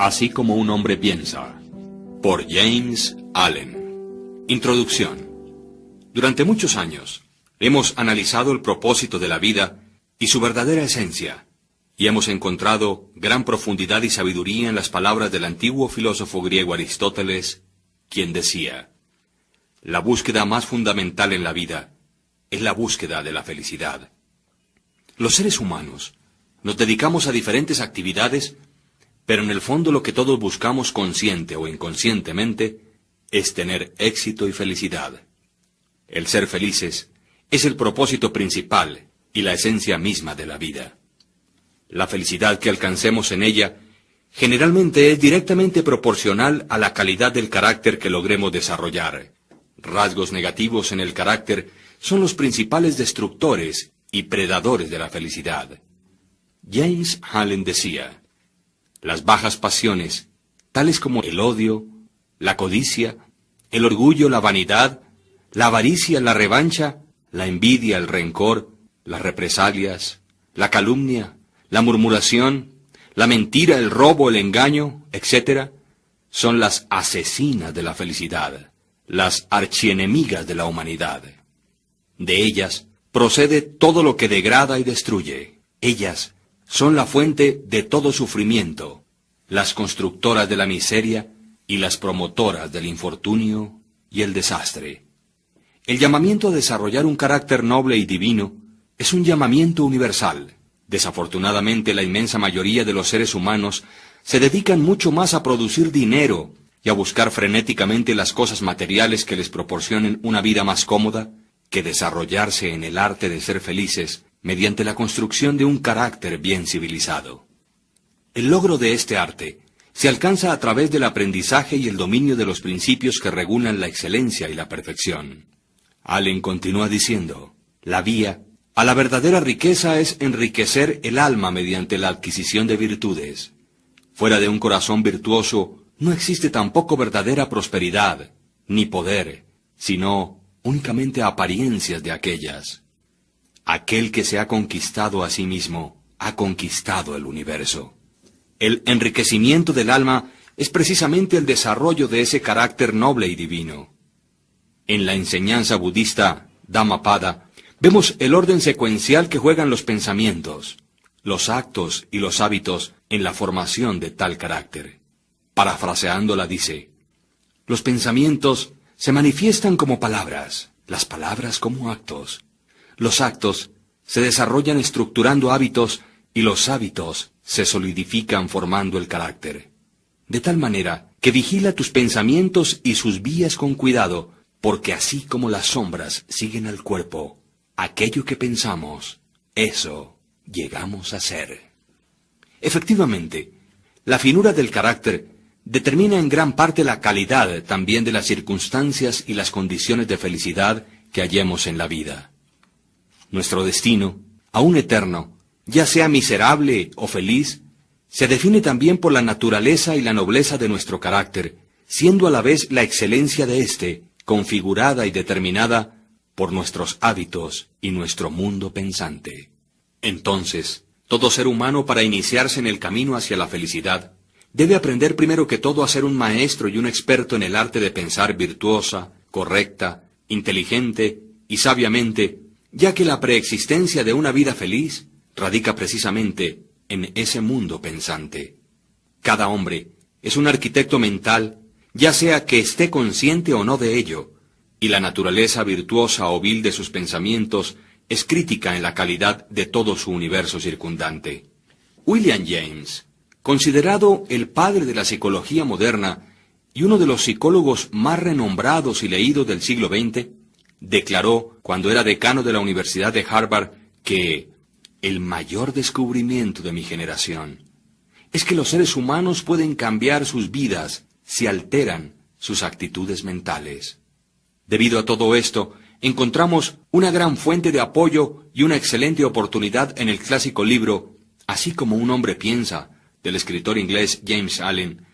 Así como un hombre piensa, por James Allen. Introducción. Durante muchos años hemos analizado el propósito de la vida y su verdadera esencia, y hemos encontrado gran profundidad y sabiduría en las palabras del antiguo filósofo griego Aristóteles, quien decía: la búsqueda más fundamental en la vida es la búsqueda de la felicidad. Los seres humanos nos dedicamos a diferentes actividades, pero en el fondo lo que todos buscamos consciente o inconscientemente es tener éxito y felicidad. El ser felices es el propósito principal y la esencia misma de la vida. La felicidad que alcancemos en ella generalmente es directamente proporcional a la calidad del carácter que logremos desarrollar. Rasgos negativos en el carácter son los principales destructores y predadores de la felicidad. James Allen decía: las bajas pasiones, tales como el odio, la codicia, el orgullo, la vanidad, la avaricia, la revancha, la envidia, el rencor, las represalias, la calumnia, la murmuración, la mentira, el robo, el engaño, etc., son las asesinas de la felicidad, las archienemigas de la humanidad. De ellas procede todo lo que degrada y destruye. Ellas son la fuente de todo sufrimiento, las constructoras de la miseria y las promotoras del infortunio y el desastre. El llamamiento a desarrollar un carácter noble y divino es un llamamiento universal. Desafortunadamente, la inmensa mayoría de los seres humanos se dedican mucho más a producir dinero y a buscar frenéticamente las cosas materiales que les proporcionen una vida más cómoda, que desarrollarse en el arte de ser felices mediante la construcción de un carácter bien civilizado. El logro de este arte se alcanza a través del aprendizaje y el dominio de los principios que regulan la excelencia y la perfección. Allen continúa diciendo: la vía a la verdadera riqueza es enriquecer el alma mediante la adquisición de virtudes. Fuera de un corazón virtuoso no existe tampoco verdadera prosperidad, ni poder, sino únicamente apariencias de aquellas. Aquel que se ha conquistado a sí mismo, ha conquistado el universo. El enriquecimiento del alma es precisamente el desarrollo de ese carácter noble y divino. En la enseñanza budista Dhammapada vemos el orden secuencial que juegan los pensamientos, los actos y los hábitos en la formación de tal carácter. Parafraseándola dice: los pensamientos se manifiestan como palabras, las palabras como actos. Los actos se desarrollan estructurando hábitos y los hábitos se solidifican formando el carácter. De tal manera que vigila tus pensamientos y sus vías con cuidado, porque así como las sombras siguen al cuerpo, aquello que pensamos, eso llegamos a ser. Efectivamente, la finura del carácter determina en gran parte la calidad también de las circunstancias y las condiciones de felicidad que hallemos en la vida. Nuestro destino, aún eterno, ya sea miserable o feliz, se define también por la naturaleza y la nobleza de nuestro carácter, siendo a la vez la excelencia de éste, configurada y determinada por nuestros hábitos y nuestro mundo pensante. Entonces, todo ser humano, para iniciarse en el camino hacia la felicidad, debe aprender primero que todo a ser un maestro y un experto en el arte de pensar virtuosa, correcta, inteligente y sabiamente, ya que la preexistencia de una vida feliz radica precisamente en ese mundo pensante. Cada hombre es un arquitecto mental, ya sea que esté consciente o no de ello, y la naturaleza virtuosa o vil de sus pensamientos es crítica en la calidad de todo su universo circundante. William James, considerado el padre de la psicología moderna y uno de los psicólogos más renombrados y leídos del siglo XX, declaró, cuando era decano de la Universidad de Harvard, que el mayor descubrimiento de mi generación es que los seres humanos pueden cambiar sus vidas si alteran sus actitudes mentales. Debido a todo esto, encontramos una gran fuente de apoyo y una excelente oportunidad en el clásico libro Así como un hombre piensa, del escritor inglés James Allen,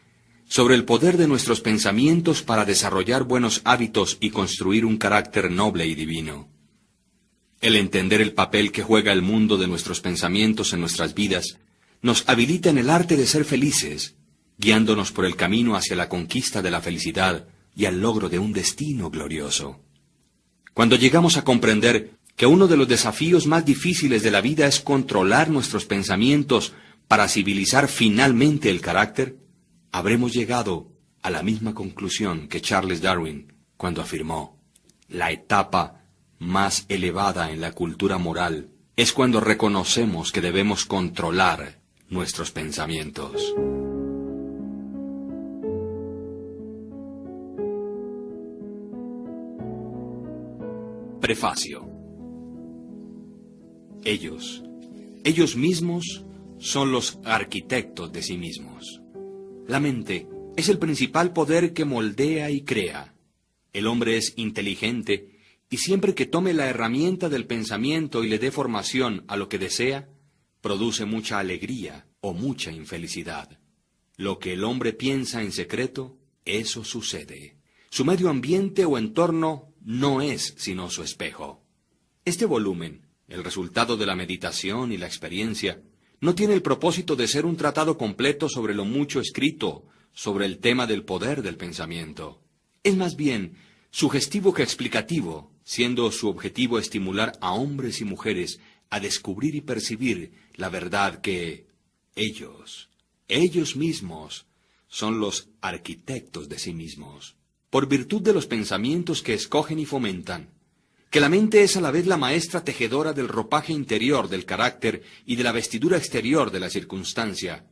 sobre el poder de nuestros pensamientos para desarrollar buenos hábitos y construir un carácter noble y divino. El entender el papel que juega el mundo de nuestros pensamientos en nuestras vidas nos habilita en el arte de ser felices, guiándonos por el camino hacia la conquista de la felicidad y al logro de un destino glorioso. Cuando llegamos a comprender que uno de los desafíos más difíciles de la vida es controlar nuestros pensamientos para civilizar finalmente el carácter, habremos llegado a la misma conclusión que Charles Darwin cuando afirmó: la etapa más elevada en la cultura moral es cuando reconocemos que debemos controlar nuestros pensamientos. Prefacio. Ellos mismos son los arquitectos de sí mismos. La mente es el principal poder que moldea y crea. El hombre es inteligente y siempre que tome la herramienta del pensamiento y le dé formación a lo que desea, produce mucha alegría o mucha infelicidad. Lo que el hombre piensa en secreto, eso sucede. Su medio ambiente o entorno no es sino su espejo. Este volumen, el resultado de la meditación y la experiencia, no tiene el propósito de ser un tratado completo sobre lo mucho escrito sobre el tema del poder del pensamiento. Es más bien sugestivo que explicativo, siendo su objetivo estimular a hombres y mujeres a descubrir y percibir la verdad que ellos mismos, son los arquitectos de sí mismos, por virtud de los pensamientos que escogen y fomentan, que la mente es a la vez la maestra tejedora del ropaje interior del carácter y de la vestidura exterior de la circunstancia,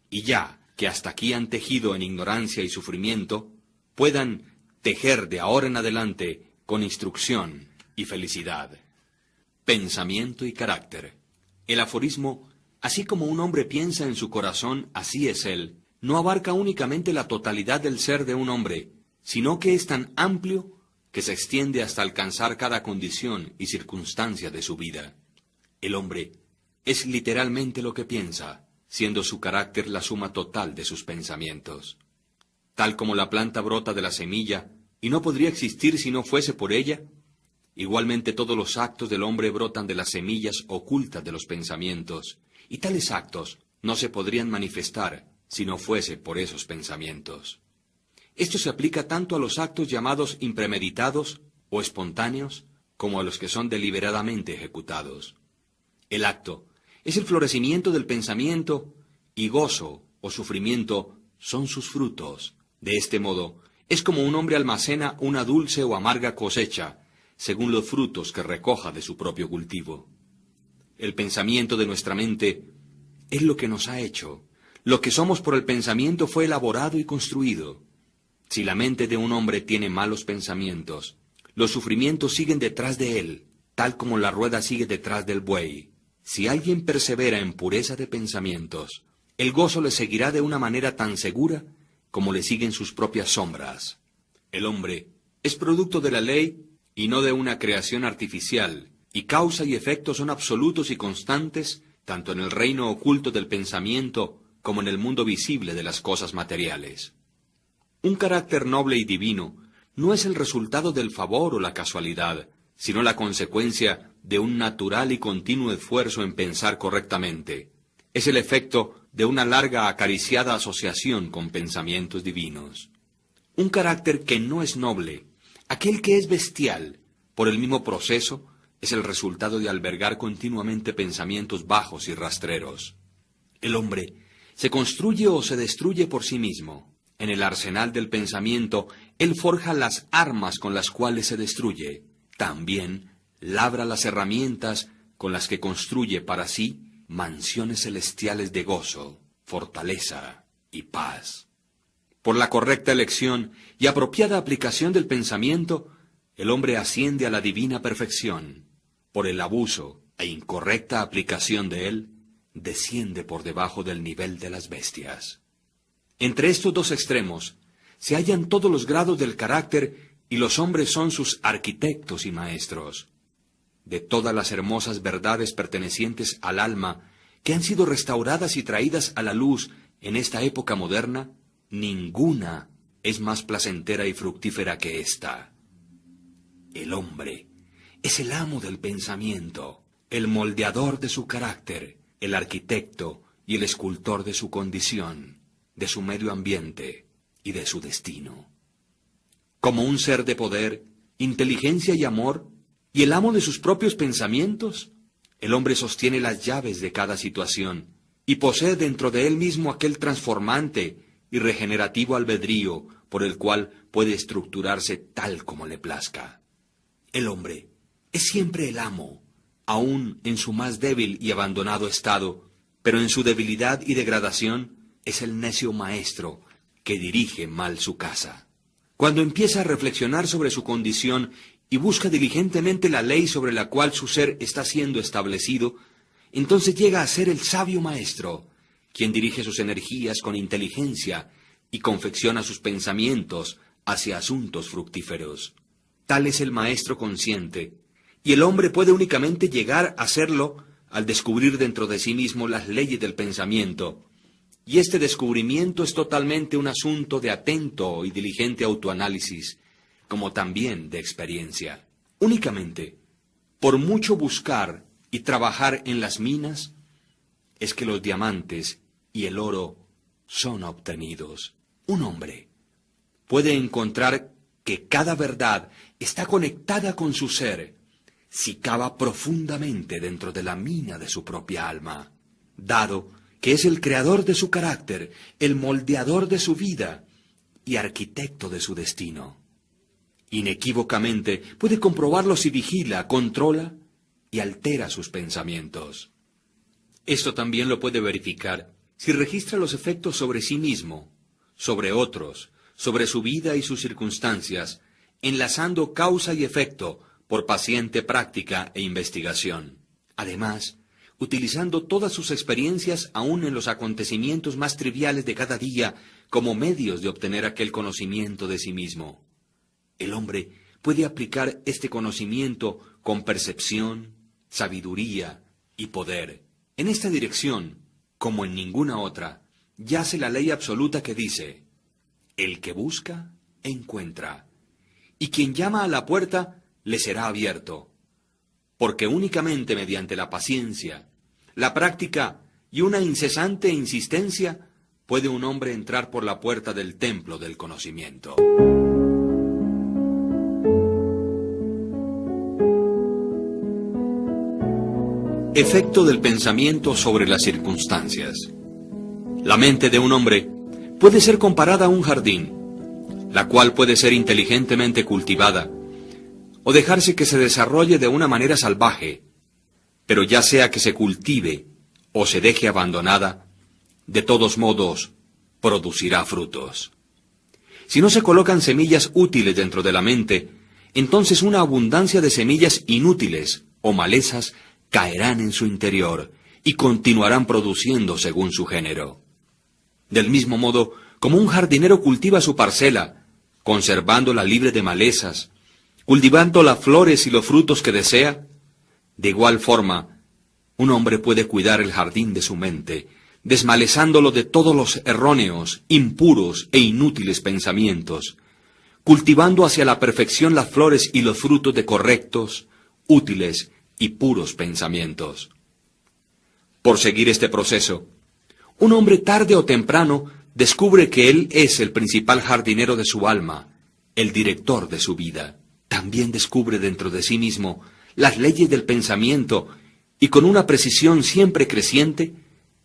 y ya que hasta aquí han tejido en ignorancia y sufrimiento, puedan tejer de ahora en adelante con instrucción y felicidad. Pensamiento y carácter. El aforismo, así como un hombre piensa en su corazón, así es él, no abarca únicamente la totalidad del ser de un hombre, sino que es tan amplio que se extiende hasta alcanzar cada condición y circunstancia de su vida. El hombre es literalmente lo que piensa, siendo su carácter la suma total de sus pensamientos. Tal como la planta brota de la semilla y no podría existir si no fuese por ella, igualmente todos los actos del hombre brotan de las semillas ocultas de los pensamientos, y tales actos no se podrían manifestar si no fuese por esos pensamientos. Esto se aplica tanto a los actos llamados impremeditados o espontáneos, como a los que son deliberadamente ejecutados. El acto es el florecimiento del pensamiento, y gozo o sufrimiento son sus frutos. De este modo, es como un hombre almacena una dulce o amarga cosecha, según los frutos que recoja de su propio cultivo. El pensamiento de nuestra mente es lo que nos ha hecho. Lo que somos por el pensamiento fue elaborado y construido. Si la mente de un hombre tiene malos pensamientos, los sufrimientos siguen detrás de él, tal como la rueda sigue detrás del buey. Si alguien persevera en pureza de pensamientos, el gozo le seguirá de una manera tan segura como le siguen sus propias sombras. El hombre es producto de la ley y no de una creación artificial, y causa y efecto son absolutos y constantes, tanto en el reino oculto del pensamiento como en el mundo visible de las cosas materiales. Un carácter noble y divino no es el resultado del favor o la casualidad, sino la consecuencia de un natural y continuo esfuerzo en pensar correctamente. Es el efecto de una larga acariciada asociación con pensamientos divinos. Un carácter que no es noble, aquel que es bestial, por el mismo proceso, es el resultado de albergar continuamente pensamientos bajos y rastreros. El hombre se construye o se destruye por sí mismo. En el arsenal del pensamiento, él forja las armas con las cuales se destruye. También labra las herramientas con las que construye para sí mansiones celestiales de gozo, fortaleza y paz. Por la correcta elección y apropiada aplicación del pensamiento, el hombre asciende a la divina perfección. Por el abuso e incorrecta aplicación de él, desciende por debajo del nivel de las bestias. Entre estos dos extremos se hallan todos los grados del carácter y los hombres son sus arquitectos y maestros. De todas las hermosas verdades pertenecientes al alma que han sido restauradas y traídas a la luz en esta época moderna, ninguna es más placentera y fructífera que esta. El hombre es el amo del pensamiento, el moldeador de su carácter, el arquitecto y el escultor de su condición. de su medio ambiente y de su destino. Como un ser de poder, inteligencia y amor, y el amo de sus propios pensamientos, el hombre sostiene las llaves de cada situación y posee dentro de él mismo aquel transformante y regenerativo albedrío por el cual puede estructurarse tal como le plazca. El hombre es siempre el amo, aun en su más débil y abandonado estado, pero en su debilidad y degradación es el necio maestro que dirige mal su casa. Cuando empieza a reflexionar sobre su condición y busca diligentemente la ley sobre la cual su ser está siendo establecido, entonces llega a ser el sabio maestro, quien dirige sus energías con inteligencia y confecciona sus pensamientos hacia asuntos fructíferos. Tal es el maestro consciente, y el hombre puede únicamente llegar a serlo al descubrir dentro de sí mismo las leyes del pensamiento, y este descubrimiento es totalmente un asunto de atento y diligente autoanálisis, como también de experiencia. Únicamente, por mucho buscar y trabajar en las minas, es que los diamantes y el oro son obtenidos. Un hombre puede encontrar que cada verdad está conectada con su ser si cava profundamente dentro de la mina de su propia alma, dado que es el creador de su carácter, el moldeador de su vida y arquitecto de su destino. Inequívocamente puede comprobarlo si vigila, controla y altera sus pensamientos. Esto también lo puede verificar si registra los efectos sobre sí mismo, sobre otros, sobre su vida y sus circunstancias, enlazando causa y efecto por paciente práctica e investigación. Además, utilizando todas sus experiencias aún en los acontecimientos más triviales de cada día como medios de obtener aquel conocimiento de sí mismo. El hombre puede aplicar este conocimiento con percepción, sabiduría y poder. En esta dirección, como en ninguna otra, yace la ley absoluta que dice: el que busca, encuentra, y quien llama a la puerta, le será abierto. Porque únicamente mediante la paciencia, la práctica y una incesante insistencia puede un hombre entrar por la puerta del templo del conocimiento. Efecto del pensamiento sobre las circunstancias. La mente de un hombre puede ser comparada a un jardín, la cual puede ser inteligentemente cultivada, o dejarse que se desarrolle de una manera salvaje, pero ya sea que se cultive o se deje abandonada, de todos modos producirá frutos. Si no se colocan semillas útiles dentro de la mente, entonces una abundancia de semillas inútiles o malezas caerán en su interior y continuarán produciendo según su género. Del mismo modo, como un jardinero cultiva su parcela, conservándola libre de malezas, cultivando las flores y los frutos que desea, de igual forma, un hombre puede cuidar el jardín de su mente, desmalezándolo de todos los erróneos, impuros e inútiles pensamientos, cultivando hacia la perfección las flores y los frutos de correctos, útiles y puros pensamientos. Por seguir este proceso, un hombre tarde o temprano descubre que él es el principal jardinero de su alma, el director de su vida. También descubre dentro de sí mismo las leyes del pensamiento y con una precisión siempre creciente,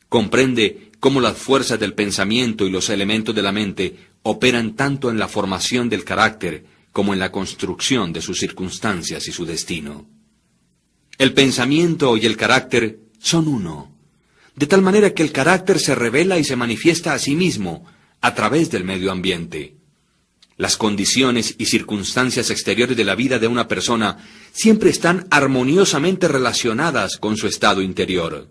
comprende cómo las fuerzas del pensamiento y los elementos de la mente operan tanto en la formación del carácter como en la construcción de sus circunstancias y su destino. El pensamiento y el carácter son uno, de tal manera que el carácter se revela y se manifiesta a sí mismo a través del medio ambiente. Las condiciones y circunstancias exteriores de la vida de una persona siempre están armoniosamente relacionadas con su estado interior.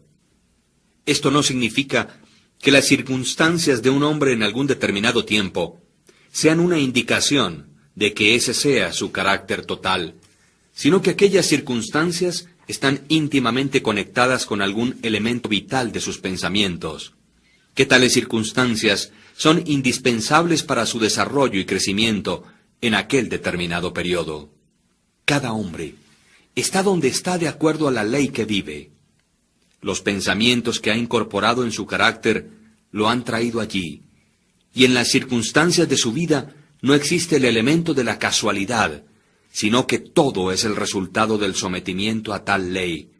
Esto no significa que las circunstancias de un hombre en algún determinado tiempo sean una indicación de que ese sea su carácter total, sino que aquellas circunstancias están íntimamente conectadas con algún elemento vital de sus pensamientos, que tales circunstancias son indispensables para su desarrollo y crecimiento en aquel determinado periodo. Cada hombre está donde está de acuerdo a la ley que vive. Los pensamientos que ha incorporado en su carácter lo han traído allí, y en las circunstancias de su vida no existe el elemento de la casualidad, sino que todo es el resultado del sometimiento a tal ley,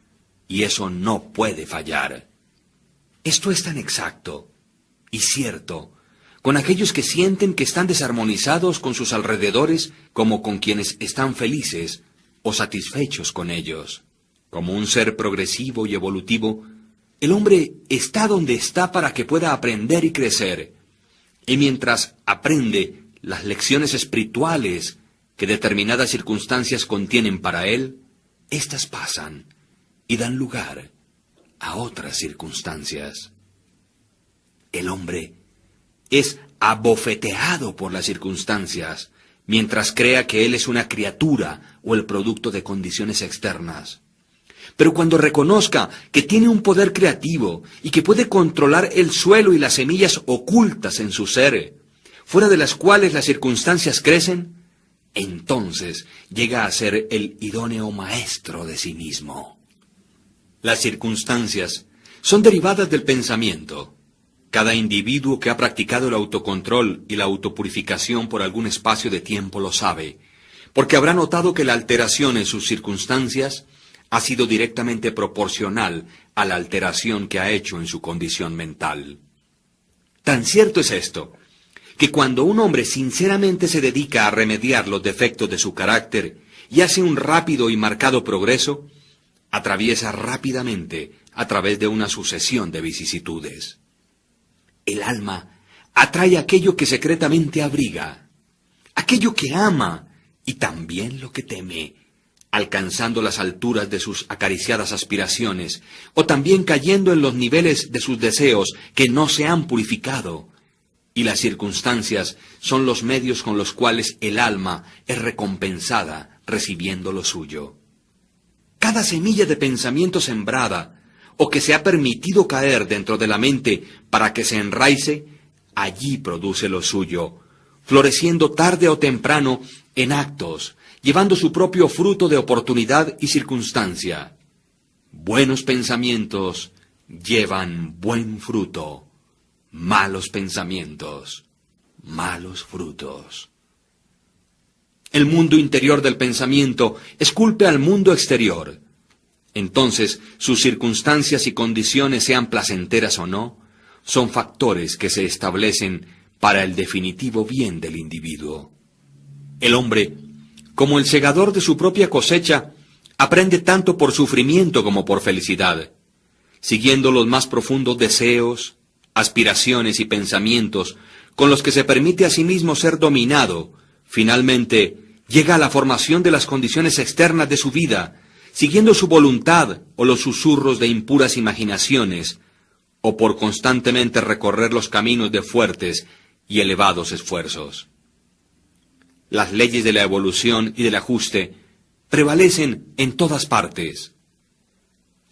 y eso no puede fallar. Esto es tan exacto y cierto con aquellos que sienten que están desarmonizados con sus alrededores como con quienes están felices o satisfechos con ellos. Como un ser progresivo y evolutivo, el hombre está donde está para que pueda aprender y crecer. Y mientras aprende las lecciones espirituales que determinadas circunstancias contienen para él, éstas pasan y dan lugar a otras circunstancias. El hombre es abofeteado por las circunstancias, mientras crea que él es una criatura o el producto de condiciones externas. Pero cuando reconozca que tiene un poder creativo y que puede controlar el suelo y las semillas ocultas en su ser, fuera de las cuales las circunstancias crecen, entonces llega a ser el idóneo maestro de sí mismo. Las circunstancias son derivadas del pensamiento. Cada individuo que ha practicado el autocontrol y la autopurificación por algún espacio de tiempo lo sabe, porque habrá notado que la alteración en sus circunstancias ha sido directamente proporcional a la alteración que ha hecho en su condición mental. Tan cierto es esto, que cuando un hombre sinceramente se dedica a remediar los defectos de su carácter y hace un rápido y marcado progreso, atraviesa rápidamente a través de una sucesión de vicisitudes. El alma atrae aquello que secretamente abriga, aquello que ama y también lo que teme, alcanzando las alturas de sus acariciadas aspiraciones, o también cayendo en los niveles de sus deseos que no se han purificado. Y las circunstancias son los medios con los cuales el alma es recompensada recibiendo lo suyo. Cada semilla de pensamiento sembrada, o que se ha permitido caer dentro de la mente para que se enraice, allí produce lo suyo, floreciendo tarde o temprano en actos, llevando su propio fruto de oportunidad y circunstancia. Buenos pensamientos llevan buen fruto, malos pensamientos, malos frutos. El mundo interior del pensamiento esculpe al mundo exterior. Entonces, sus circunstancias y condiciones, sean placenteras o no, son factores que se establecen para el definitivo bien del individuo. El hombre, como el segador de su propia cosecha, aprende tanto por sufrimiento como por felicidad, siguiendo los más profundos deseos, aspiraciones y pensamientos con los que se permite a sí mismo ser dominado. Finalmente, llega a la formación de las condiciones externas de su vida, siguiendo su voluntad o los susurros de impuras imaginaciones, o por constantemente recorrer los caminos de fuertes y elevados esfuerzos. Las leyes de la evolución y del ajuste prevalecen en todas partes.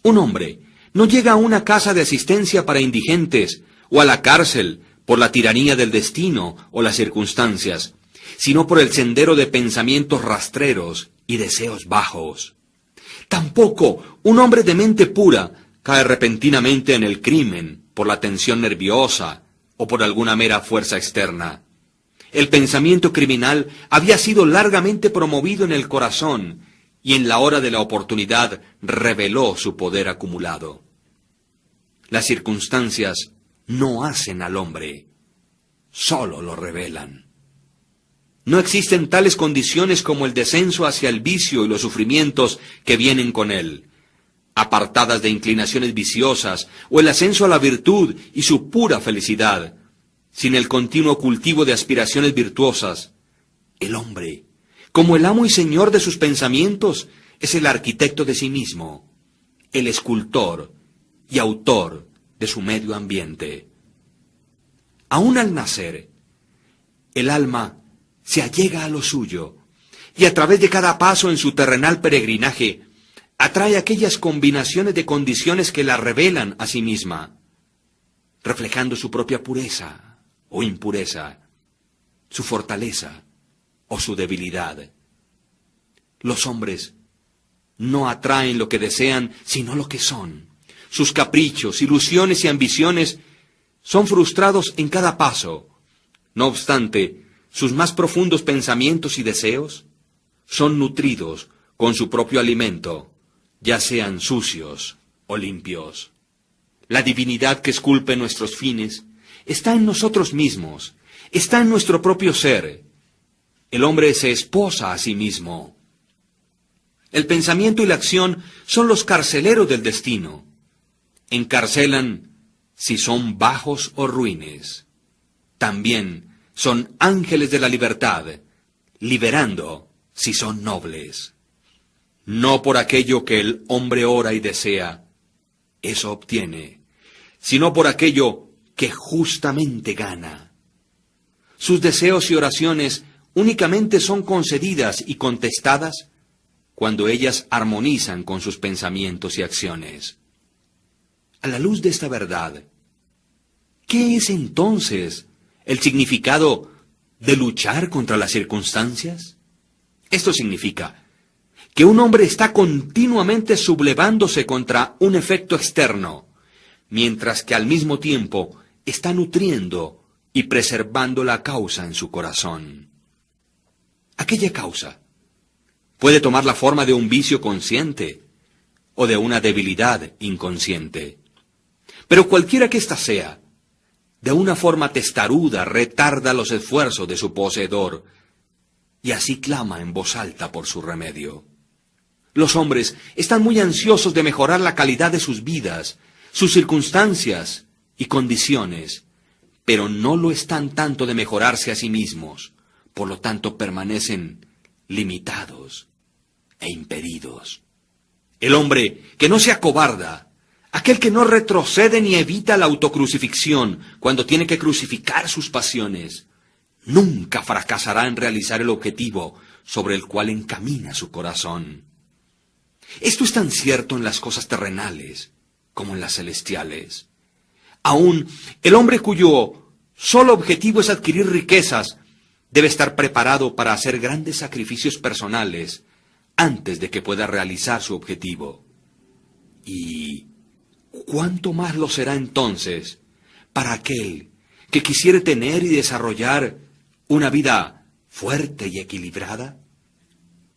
Un hombre no llega a una casa de asistencia para indigentes o a la cárcel por la tiranía del destino o las circunstancias, sino por el sendero de pensamientos rastreros y deseos bajos. Tampoco un hombre de mente pura cae repentinamente en el crimen por la tensión nerviosa o por alguna mera fuerza externa. El pensamiento criminal había sido largamente promovido en el corazón y en la hora de la oportunidad reveló su poder acumulado. Las circunstancias no hacen al hombre, solo lo revelan. No existen tales condiciones como el descenso hacia el vicio y los sufrimientos que vienen con él, apartadas de inclinaciones viciosas, o el ascenso a la virtud y su pura felicidad. Sin el continuo cultivo de aspiraciones virtuosas, el hombre, como el amo y señor de sus pensamientos, es el arquitecto de sí mismo, el escultor y autor de su medio ambiente. Aún al nacer, el alma se allega a lo suyo, y a través de cada paso en su terrenal peregrinaje, atrae aquellas combinaciones de condiciones que la revelan a sí misma, reflejando su propia pureza o impureza, su fortaleza o su debilidad. Los hombres no atraen lo que desean, sino lo que son. Sus caprichos, ilusiones y ambiciones son frustrados en cada paso, No obstante, sus más profundos pensamientos y deseos son nutridos con su propio alimento, ya sean sucios o limpios. La divinidad que esculpe nuestros fines está en nosotros mismos, está en nuestro propio ser. El hombre se esposa a sí mismo. El pensamiento y la acción son los carceleros del destino. Encarcelan si son bajos o ruines. También son ángeles de la libertad, liberando si son nobles. No por aquello que el hombre ora y desea, eso obtiene, sino por aquello que justamente gana. Sus deseos y oraciones únicamente son concedidas y contestadas cuando ellas armonizan con sus pensamientos y acciones. A la luz de esta verdad, ¿qué es entonces el significado de luchar contra las circunstancias? Esto significa que un hombre está continuamente sublevándose contra un efecto externo, mientras que al mismo tiempo está nutriendo y preservando la causa en su corazón. Aquella causa puede tomar la forma de un vicio consciente o de una debilidad inconsciente. Pero cualquiera que ésta sea, de una forma testaruda retarda los esfuerzos de su poseedor y así clama en voz alta por su remedio. Los hombres están muy ansiosos de mejorar la calidad de sus vidas, sus circunstancias y condiciones, pero no lo están tanto de mejorarse a sí mismos, por lo tanto permanecen limitados e impedidos. El hombre que no se acobarda, aquel que no retrocede ni evita la autocrucifixión cuando tiene que crucificar sus pasiones, nunca fracasará en realizar el objetivo sobre el cual encamina su corazón. Esto es tan cierto en las cosas terrenales como en las celestiales. Aún el hombre cuyo solo objetivo es adquirir riquezas debe estar preparado para hacer grandes sacrificios personales antes de que pueda realizar su objetivo. Y ¿cuánto más lo será entonces para aquel que quisiere tener y desarrollar una vida fuerte y equilibrada?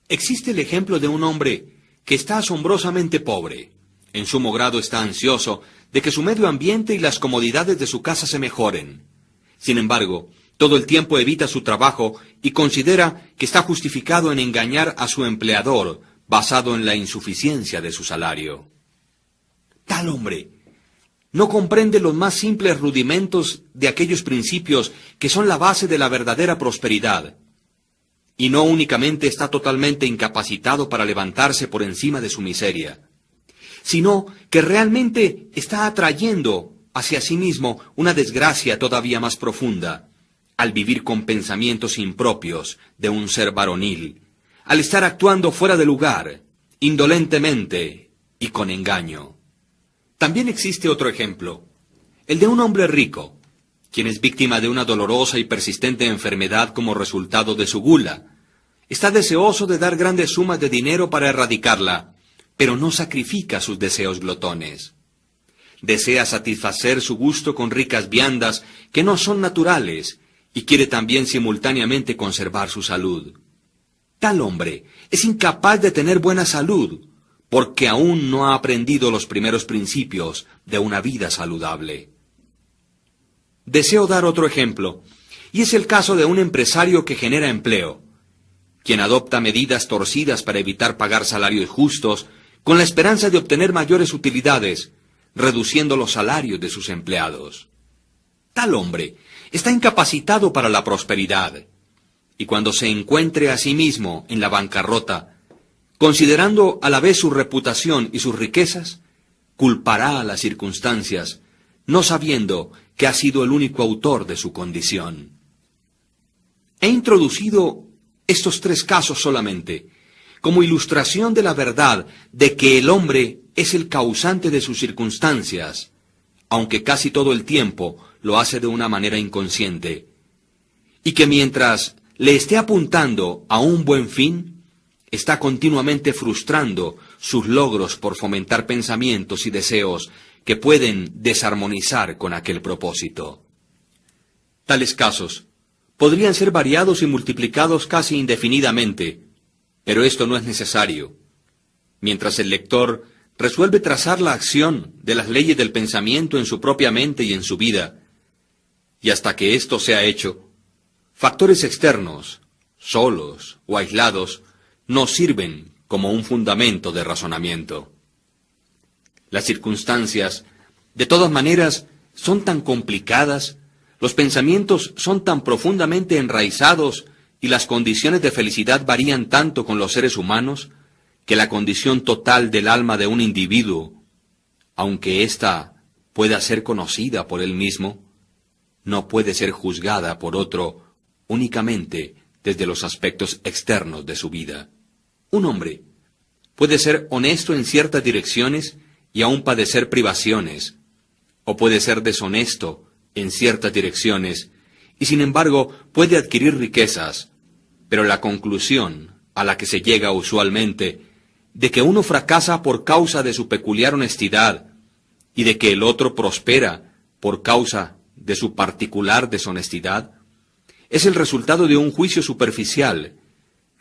Existe el ejemplo de un hombre que está asombrosamente pobre. En sumo grado está ansioso de que su medio ambiente y las comodidades de su casa se mejoren. Sin embargo, todo el tiempo evita su trabajo y considera que está justificado en engañar a su empleador basado en la insuficiencia de su salario. Tal hombre no comprende los más simples rudimentos de aquellos principios que son la base de la verdadera prosperidad, y no únicamente está totalmente incapacitado para levantarse por encima de su miseria, sino que realmente está atrayendo hacia sí mismo una desgracia todavía más profunda, al vivir con pensamientos impropios de un ser varonil, al estar actuando fuera de lugar, indolentemente y con engaño. También existe otro ejemplo, el de un hombre rico, quien es víctima de una dolorosa y persistente enfermedad como resultado de su gula. Está deseoso de dar grandes sumas de dinero para erradicarla, pero no sacrifica sus deseos glotones. Desea satisfacer su gusto con ricas viandas que no son naturales y quiere también simultáneamente conservar su salud. Tal hombre es incapaz de tener buena salud porque aún no ha aprendido los primeros principios de una vida saludable. Deseo dar otro ejemplo, y es el caso de un empresario que genera empleo, quien adopta medidas torcidas para evitar pagar salarios justos con la esperanza de obtener mayores utilidades, reduciendo los salarios de sus empleados. Tal hombre está incapacitado para la prosperidad, y cuando se encuentre a sí mismo en la bancarrota, considerando a la vez su reputación y sus riquezas, culpará a las circunstancias, no sabiendo que ha sido el único autor de su condición. He introducido estos 3 casos solamente, como ilustración de la verdad de que el hombre es el causante de sus circunstancias, aunque casi todo el tiempo lo hace de una manera inconsciente, y que mientras le esté apuntando a un buen fin, está continuamente frustrando sus logros por fomentar pensamientos y deseos que pueden desarmonizar con aquel propósito. Tales casos podrían ser variados y multiplicados casi indefinidamente, pero esto no es necesario. Mientras el lector resuelve trazar la acción de las leyes del pensamiento en su propia mente y en su vida, y hasta que esto sea hecho, factores externos, solos o aislados, no sirven como un fundamento de razonamiento. Las circunstancias, de todas maneras, son tan complicadas, los pensamientos son tan profundamente enraizados y las condiciones de felicidad varían tanto con los seres humanos, que la condición total del alma de un individuo, aunque ésta pueda ser conocida por él mismo, no puede ser juzgada por otro únicamente desde los aspectos externos de su vida. Un hombre puede ser honesto en ciertas direcciones y aún padecer privaciones, o puede ser deshonesto en ciertas direcciones y sin embargo puede adquirir riquezas, pero la conclusión a la que se llega usualmente de que uno fracasa por causa de su peculiar honestidad y de que el otro prospera por causa de su particular deshonestidad, es el resultado de un juicio superficial,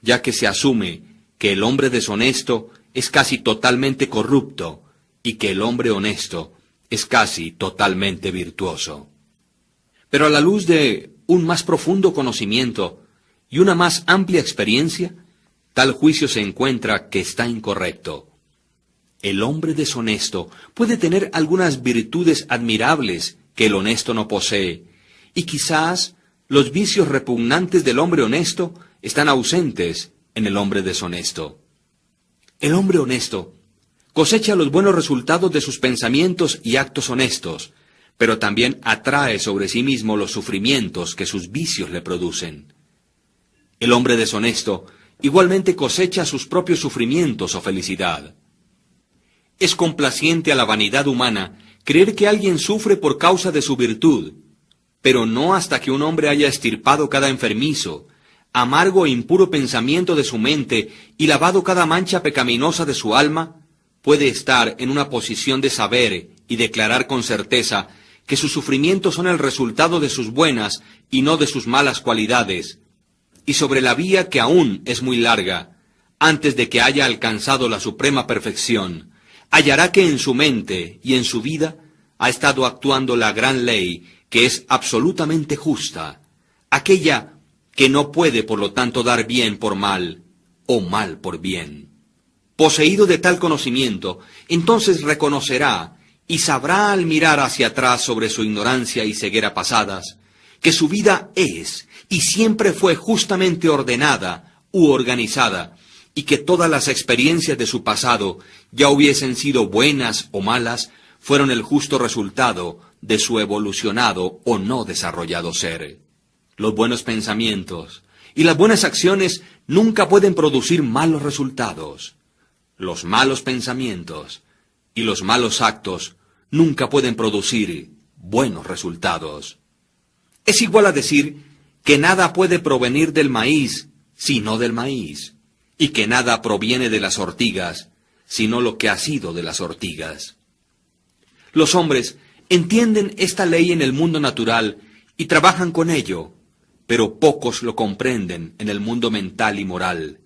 ya que se asume que el hombre deshonesto es casi totalmente corrupto y que el hombre honesto es casi totalmente virtuoso. Pero a la luz de un más profundo conocimiento y una más amplia experiencia, tal juicio se encuentra que está incorrecto. El hombre deshonesto puede tener algunas virtudes admirables que el honesto no posee, y quizás los vicios repugnantes del hombre honesto están ausentes en el hombre deshonesto. El hombre honesto cosecha los buenos resultados de sus pensamientos y actos honestos, pero también atrae sobre sí mismo los sufrimientos que sus vicios le producen. El hombre deshonesto igualmente cosecha sus propios sufrimientos o felicidad. Es complaciente a la vanidad humana creer que alguien sufre por causa de su virtud, pero no hasta que un hombre haya extirpado cada enfermizo, amargo e impuro pensamiento de su mente y lavado cada mancha pecaminosa de su alma, puede estar en una posición de saber y declarar con certeza que sus sufrimientos son el resultado de sus buenas y no de sus malas cualidades, y sobre la vía que aún es muy larga, antes de que haya alcanzado la suprema perfección, hallará que en su mente y en su vida ha estado actuando la gran ley que es absolutamente justa, aquella que no puede por lo tanto dar bien por mal o mal por bien. Poseído de tal conocimiento, entonces reconocerá y sabrá al mirar hacia atrás sobre su ignorancia y ceguera pasadas, que su vida es y siempre fue justamente ordenada u organizada, y que todas las experiencias de su pasado, ya hubiesen sido buenas o malas, fueron el justo resultado de su evolucionado o no desarrollado ser. Los buenos pensamientos y las buenas acciones nunca pueden producir malos resultados. Los malos pensamientos y los malos actos nunca pueden producir buenos resultados. Es igual a decir que nada puede provenir del maíz sino del maíz, y que nada proviene de las ortigas sino lo que ha sido de las ortigas. Los hombres entienden esta ley en el mundo natural y trabajan con ello, pero pocos lo comprenden en el mundo mental y moral,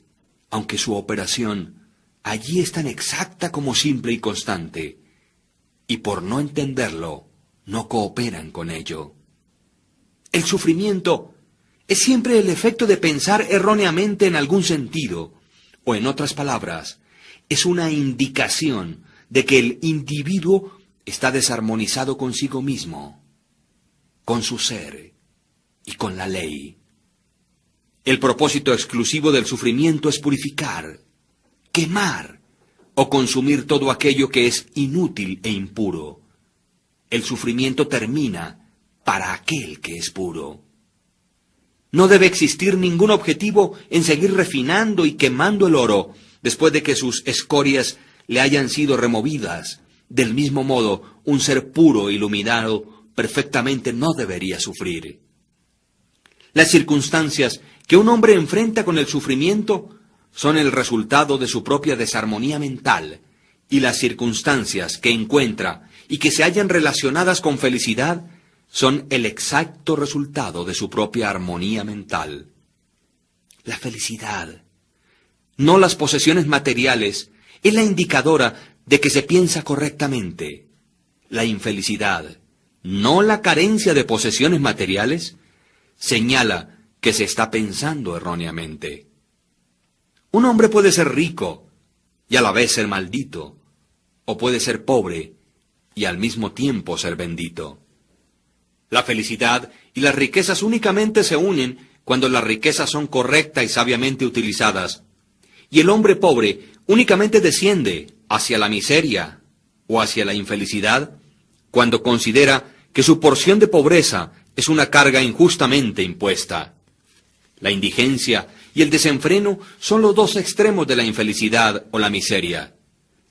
aunque su operación allí es tan exacta como simple y constante, y por no entenderlo, no cooperan con ello. El sufrimiento es siempre el efecto de pensar erróneamente en algún sentido, o en otras palabras, es una indicación de que el individuo está desarmonizado consigo mismo, con su ser y con la ley. El propósito exclusivo del sufrimiento es purificar, quemar o consumir todo aquello que es inútil e impuro. El sufrimiento termina para aquel que es puro. No debe existir ningún objetivo en seguir refinando y quemando el oro después de que sus escorias le hayan sido removidas. Del mismo modo, un ser puro, iluminado, perfectamente no debería sufrir. Las circunstancias que un hombre enfrenta con el sufrimiento son el resultado de su propia desarmonía mental, y las circunstancias que encuentra y que se hallan relacionadas con felicidad son el exacto resultado de su propia armonía mental. La felicidad, no las posesiones materiales, es la indicadora de que se piensa correctamente. La infelicidad, no la carencia de posesiones materiales, señala que se está pensando erróneamente. Un hombre puede ser rico y a la vez ser maldito, o puede ser pobre y al mismo tiempo ser bendito. La felicidad y las riquezas únicamente se unen cuando las riquezas son correctas y sabiamente utilizadas, y el hombre pobre únicamente desciende hacia la miseria o hacia la infelicidad cuando considera que su porción de pobreza es una carga injustamente impuesta. La indigencia y el desenfreno son los dos extremos de la infelicidad o la miseria.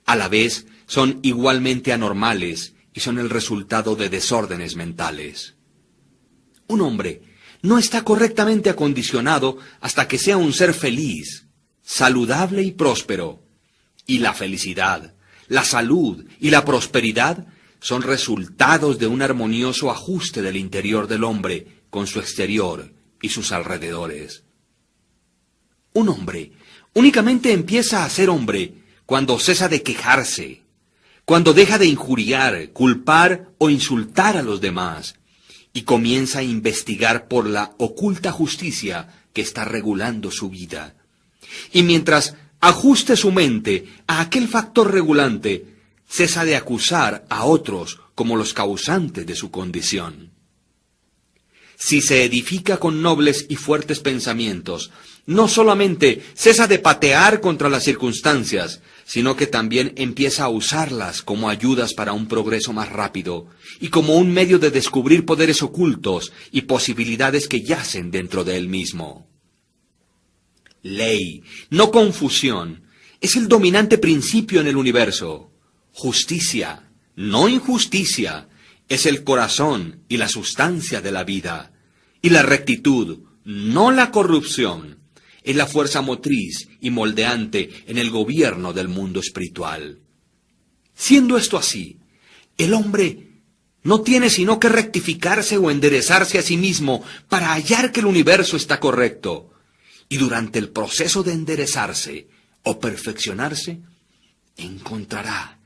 A la vez son igualmente anormales y son el resultado de desórdenes mentales. Un hombre no está correctamente acondicionado hasta que sea un ser feliz, saludable y próspero. Y la felicidad, la salud y la prosperidad son resultados de un armonioso ajuste del interior del hombre con su exterior y sus alrededores. Un hombre únicamente empieza a ser hombre cuando cesa de quejarse, cuando deja de injuriar, culpar o insultar a los demás, y comienza a investigar por la oculta justicia que está regulando su vida. Y mientras ajuste su mente a aquel factor regulante, cesa de acusar a otros como los causantes de su condición. Si se edifica con nobles y fuertes pensamientos, no solamente cesa de patear contra las circunstancias, sino que también empieza a usarlas como ayudas para un progreso más rápido y como un medio de descubrir poderes ocultos y posibilidades que yacen dentro de él mismo. Ley, no confusión, es el dominante principio en el universo. Justicia, no injusticia, es el corazón y la sustancia de la vida. Y la rectitud, no la corrupción, es la fuerza motriz y moldeante en el gobierno del mundo espiritual. Siendo esto así, el hombre no tiene sino que rectificarse o enderezarse a sí mismo para hallar que el universo está correcto. Y durante el proceso de enderezarse o perfeccionarse, encontrará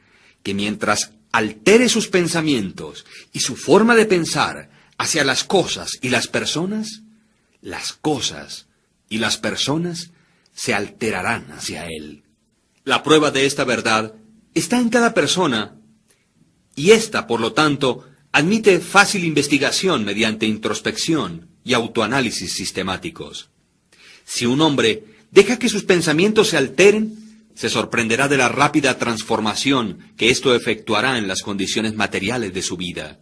que mientras altere sus pensamientos y su forma de pensar hacia las cosas y las personas y las personas se alterarán hacia él. La prueba de esta verdad está en cada persona, y ésta, por lo tanto, admite fácil investigación mediante introspección y autoanálisis sistemáticos. Si un hombre deja que sus pensamientos se alteren, se sorprenderá de la rápida transformación que esto efectuará en las condiciones materiales de su vida.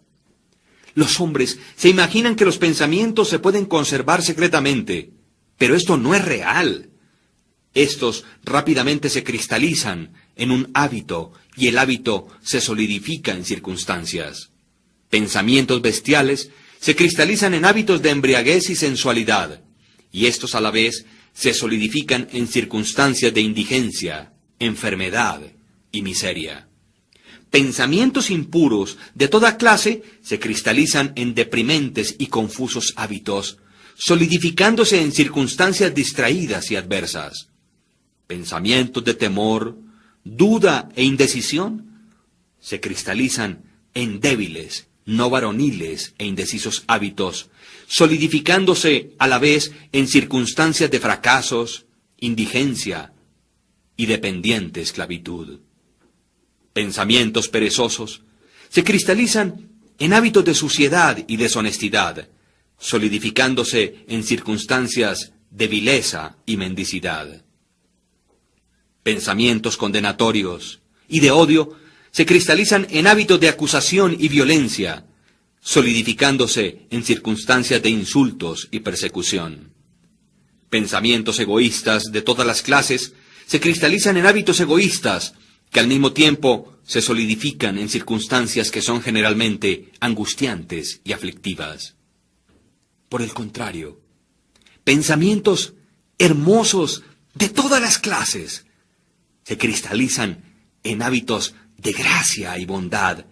Los hombres se imaginan que los pensamientos se pueden conservar secretamente, pero esto no es real. Estos rápidamente se cristalizan en un hábito y el hábito se solidifica en circunstancias. Pensamientos bestiales se cristalizan en hábitos de embriaguez y sensualidad, y estos a la vez se solidifican en circunstancias de indigencia, enfermedad y miseria. Pensamientos impuros de toda clase se cristalizan en deprimentes y confusos hábitos, solidificándose en circunstancias distraídas y adversas. Pensamientos de temor, duda e indecisión se cristalizan en débiles, no varoniles e indecisos hábitos, solidificándose a la vez en circunstancias de fracasos, indigencia y dependiente esclavitud. Pensamientos perezosos se cristalizan en hábitos de suciedad y deshonestidad, solidificándose en circunstancias de vileza y mendicidad. Pensamientos condenatorios y de odio se cristalizan en hábitos de acusación y violencia, solidificándose en circunstancias de insultos y persecución. Pensamientos egoístas de todas las clases se cristalizan en hábitos egoístas, que al mismo tiempo se solidifican en circunstancias que son generalmente angustiantes y aflictivas. Por el contrario, pensamientos hermosos de todas las clases se cristalizan en hábitos de gracia y bondad,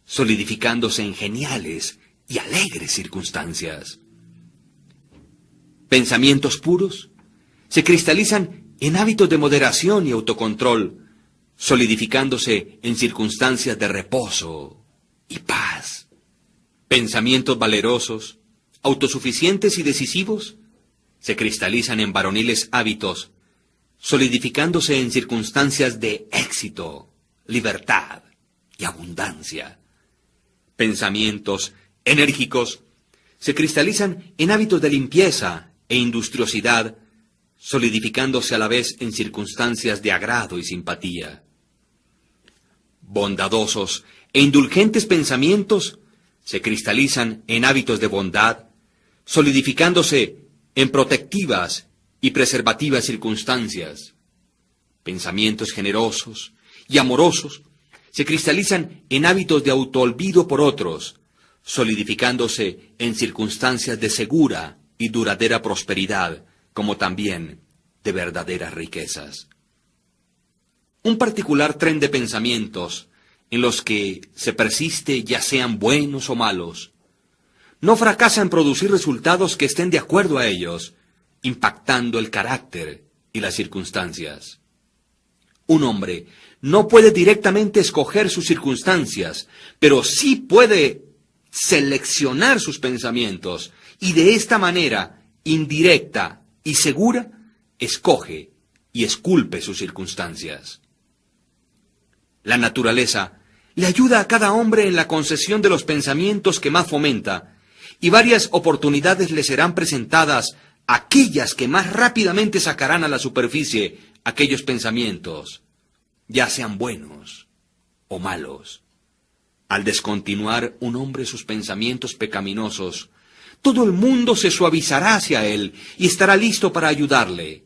solidificándose en geniales y alegres circunstancias. Pensamientos puros se cristalizan en hábitos de moderación y autocontrol, solidificándose en circunstancias de reposo y paz. Pensamientos valerosos, autosuficientes y decisivos se cristalizan en varoniles hábitos, solidificándose en circunstancias de éxito, libertad y abundancia. Pensamientos enérgicos se cristalizan en hábitos de limpieza e industriosidad, solidificándose a la vez en circunstancias de agrado y simpatía. Bondadosos e indulgentes pensamientos se cristalizan en hábitos de bondad, solidificándose en protectivas y preservativas circunstancias. Pensamientos generosos y amorosos se cristalizan en hábitos de autoolvido por otros, solidificándose en circunstancias de segura y duradera prosperidad, como también de verdaderas riquezas. Un particular tren de pensamientos en los que se persiste, ya sean buenos o malos, no fracasa en producir resultados que estén de acuerdo a ellos, impactando el carácter y las circunstancias. Un hombre no puede directamente escoger sus circunstancias, pero sí puede seleccionar sus pensamientos y de esta manera, indirecta y segura, escoge y esculpe sus circunstancias. La naturaleza le ayuda a cada hombre en la concesión de los pensamientos que más fomenta, y varias oportunidades le serán presentadas, aquellas que más rápidamente sacarán a la superficie aquellos pensamientos, ya sean buenos o malos. Al descontinuar un hombre sus pensamientos pecaminosos, todo el mundo se suavizará hacia él y estará listo para ayudarle.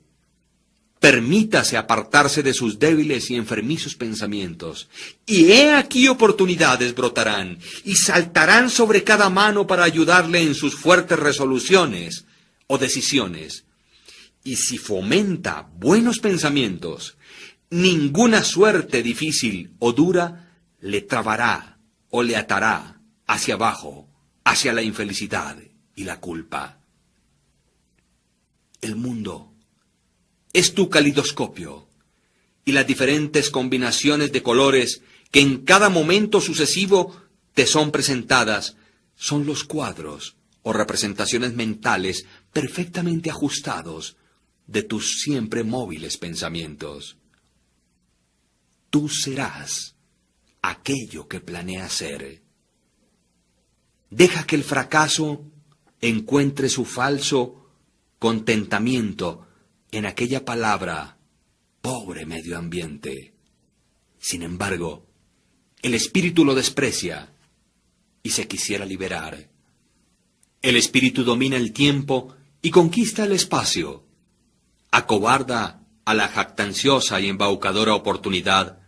Permítase apartarse de sus débiles y enfermizos pensamientos, y he aquí oportunidades brotarán y saltarán sobre cada mano para ayudarle en sus fuertes resoluciones o decisiones. Y si fomenta buenos pensamientos, ninguna suerte difícil o dura le trabará o le atará hacia abajo, hacia la infelicidad y la culpa. El mundo es tu calidoscopio, y las diferentes combinaciones de colores que en cada momento sucesivo te son presentadas son los cuadros o representaciones mentales perfectamente ajustados de tus siempre móviles pensamientos. Tú serás aquello que planeas ser. Deja que el fracaso encuentre su falso contentamiento en aquella palabra, pobre medio ambiente. Sin embargo, el espíritu lo desprecia y se quisiera liberar. El espíritu domina el tiempo y conquista el espacio, acobarda a la jactanciosa y embaucadora oportunidad,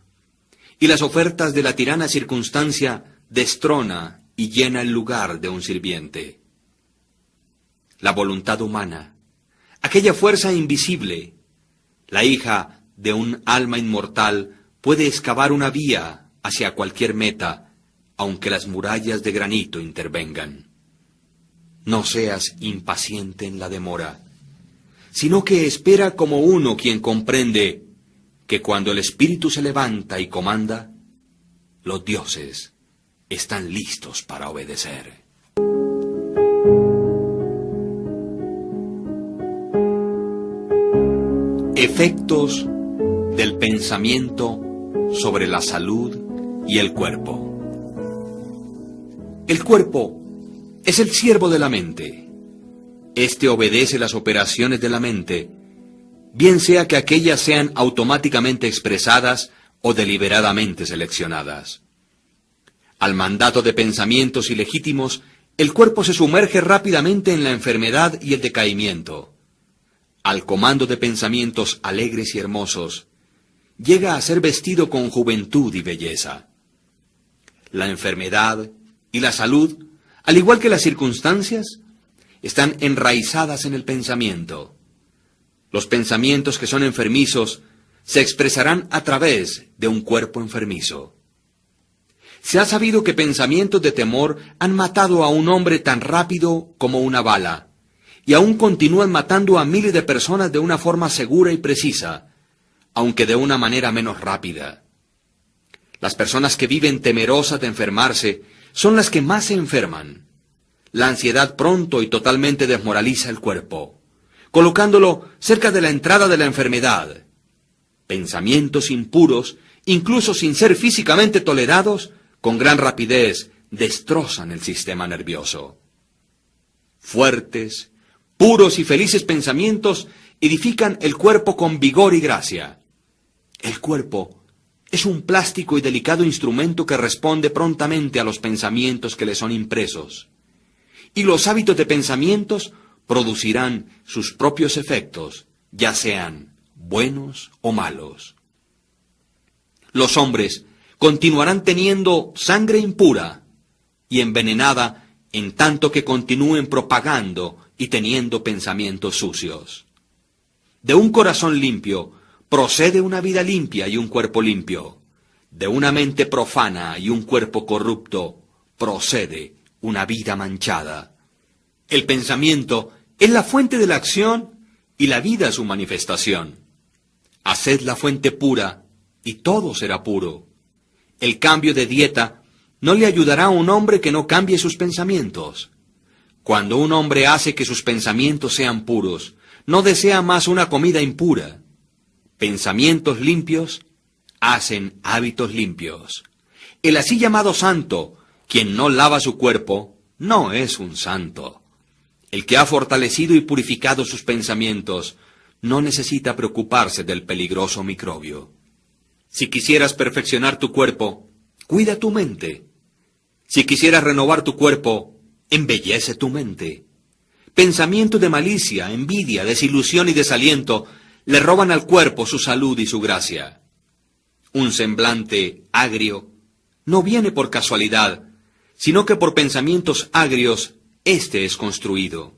y las ofertas de la tirana circunstancia destrona y llena el lugar de un sirviente. La voluntad humana, aquella fuerza invisible, la hija de un alma inmortal, puede excavar una vía hacia cualquier meta, aunque las murallas de granito intervengan. No seas impaciente en la demora, sino que espera como uno quien comprende que cuando el espíritu se levanta y comanda, los dioses están listos para obedecer. Efectos del pensamiento sobre la salud y el cuerpo. El cuerpo es el siervo de la mente. Este obedece las operaciones de la mente, bien sea que aquellas sean automáticamente expresadas o deliberadamente seleccionadas. Al mandato de pensamientos ilegítimos, el cuerpo se sumerge rápidamente en la enfermedad y el decaimiento. Al comando de pensamientos alegres y hermosos, llega a ser vestido con juventud y belleza. La enfermedad y la salud, al igual que las circunstancias, están enraizadas en el pensamiento. Los pensamientos que son enfermizos se expresarán a través de un cuerpo enfermizo. Se ha sabido que pensamientos de temor han matado a un hombre tan rápido como una bala, y aún continúan matando a miles de personas de una forma segura y precisa, aunque de una manera menos rápida. Las personas que viven temerosas de enfermarse son las que más se enferman. La ansiedad pronto y totalmente desmoraliza el cuerpo, colocándolo cerca de la entrada de la enfermedad. Pensamientos impuros, incluso sin ser físicamente tolerados, con gran rapidez destrozan el sistema nervioso. Fuertes, puros y felices pensamientos edifican el cuerpo con vigor y gracia. El cuerpo es un plástico y delicado instrumento que responde prontamente a los pensamientos que le son impresos. Y los hábitos de pensamientos producirán sus propios efectos, ya sean buenos o malos. Los hombres continuarán teniendo sangre impura y envenenada en tanto que continúen propagando y teniendo pensamientos sucios. De un corazón limpio procede una vida limpia y un cuerpo limpio. De una mente profana y un cuerpo corrupto procede una vida manchada. El pensamiento es la fuente de la acción y la vida su manifestación. Haced la fuente pura y todo será puro. El cambio de dieta no le ayudará a un hombre que no cambie sus pensamientos. Cuando un hombre hace que sus pensamientos sean puros, no desea más una comida impura. Pensamientos limpios hacen hábitos limpios. El así llamado santo, quien no lava su cuerpo, no es un santo. El que ha fortalecido y purificado sus pensamientos no necesita preocuparse del peligroso microbio. Si quisieras perfeccionar tu cuerpo, cuida tu mente. Si quisieras renovar tu cuerpo, embellece tu mente. Pensamientos de malicia, envidia, desilusión y desaliento le roban al cuerpo su salud y su gracia. Un semblante agrio no viene por casualidad, sino que por pensamientos agrios éste es construido.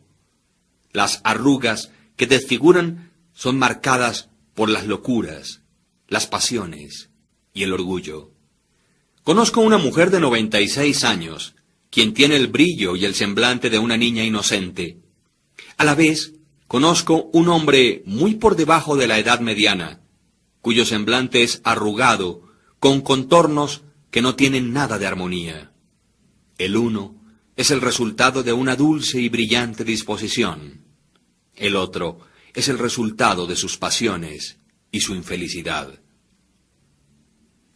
Las arrugas que desfiguran son marcadas por las locuras, las pasiones y el orgullo. Conozco una mujer de 96 años, quien tiene el brillo y el semblante de una niña inocente. A la vez, conozco un hombre muy por debajo de la edad mediana, cuyo semblante es arrugado, con contornos que no tienen nada de armonía. El uno es el resultado de una dulce y brillante disposición. El otro es el resultado de sus pasiones y su infelicidad.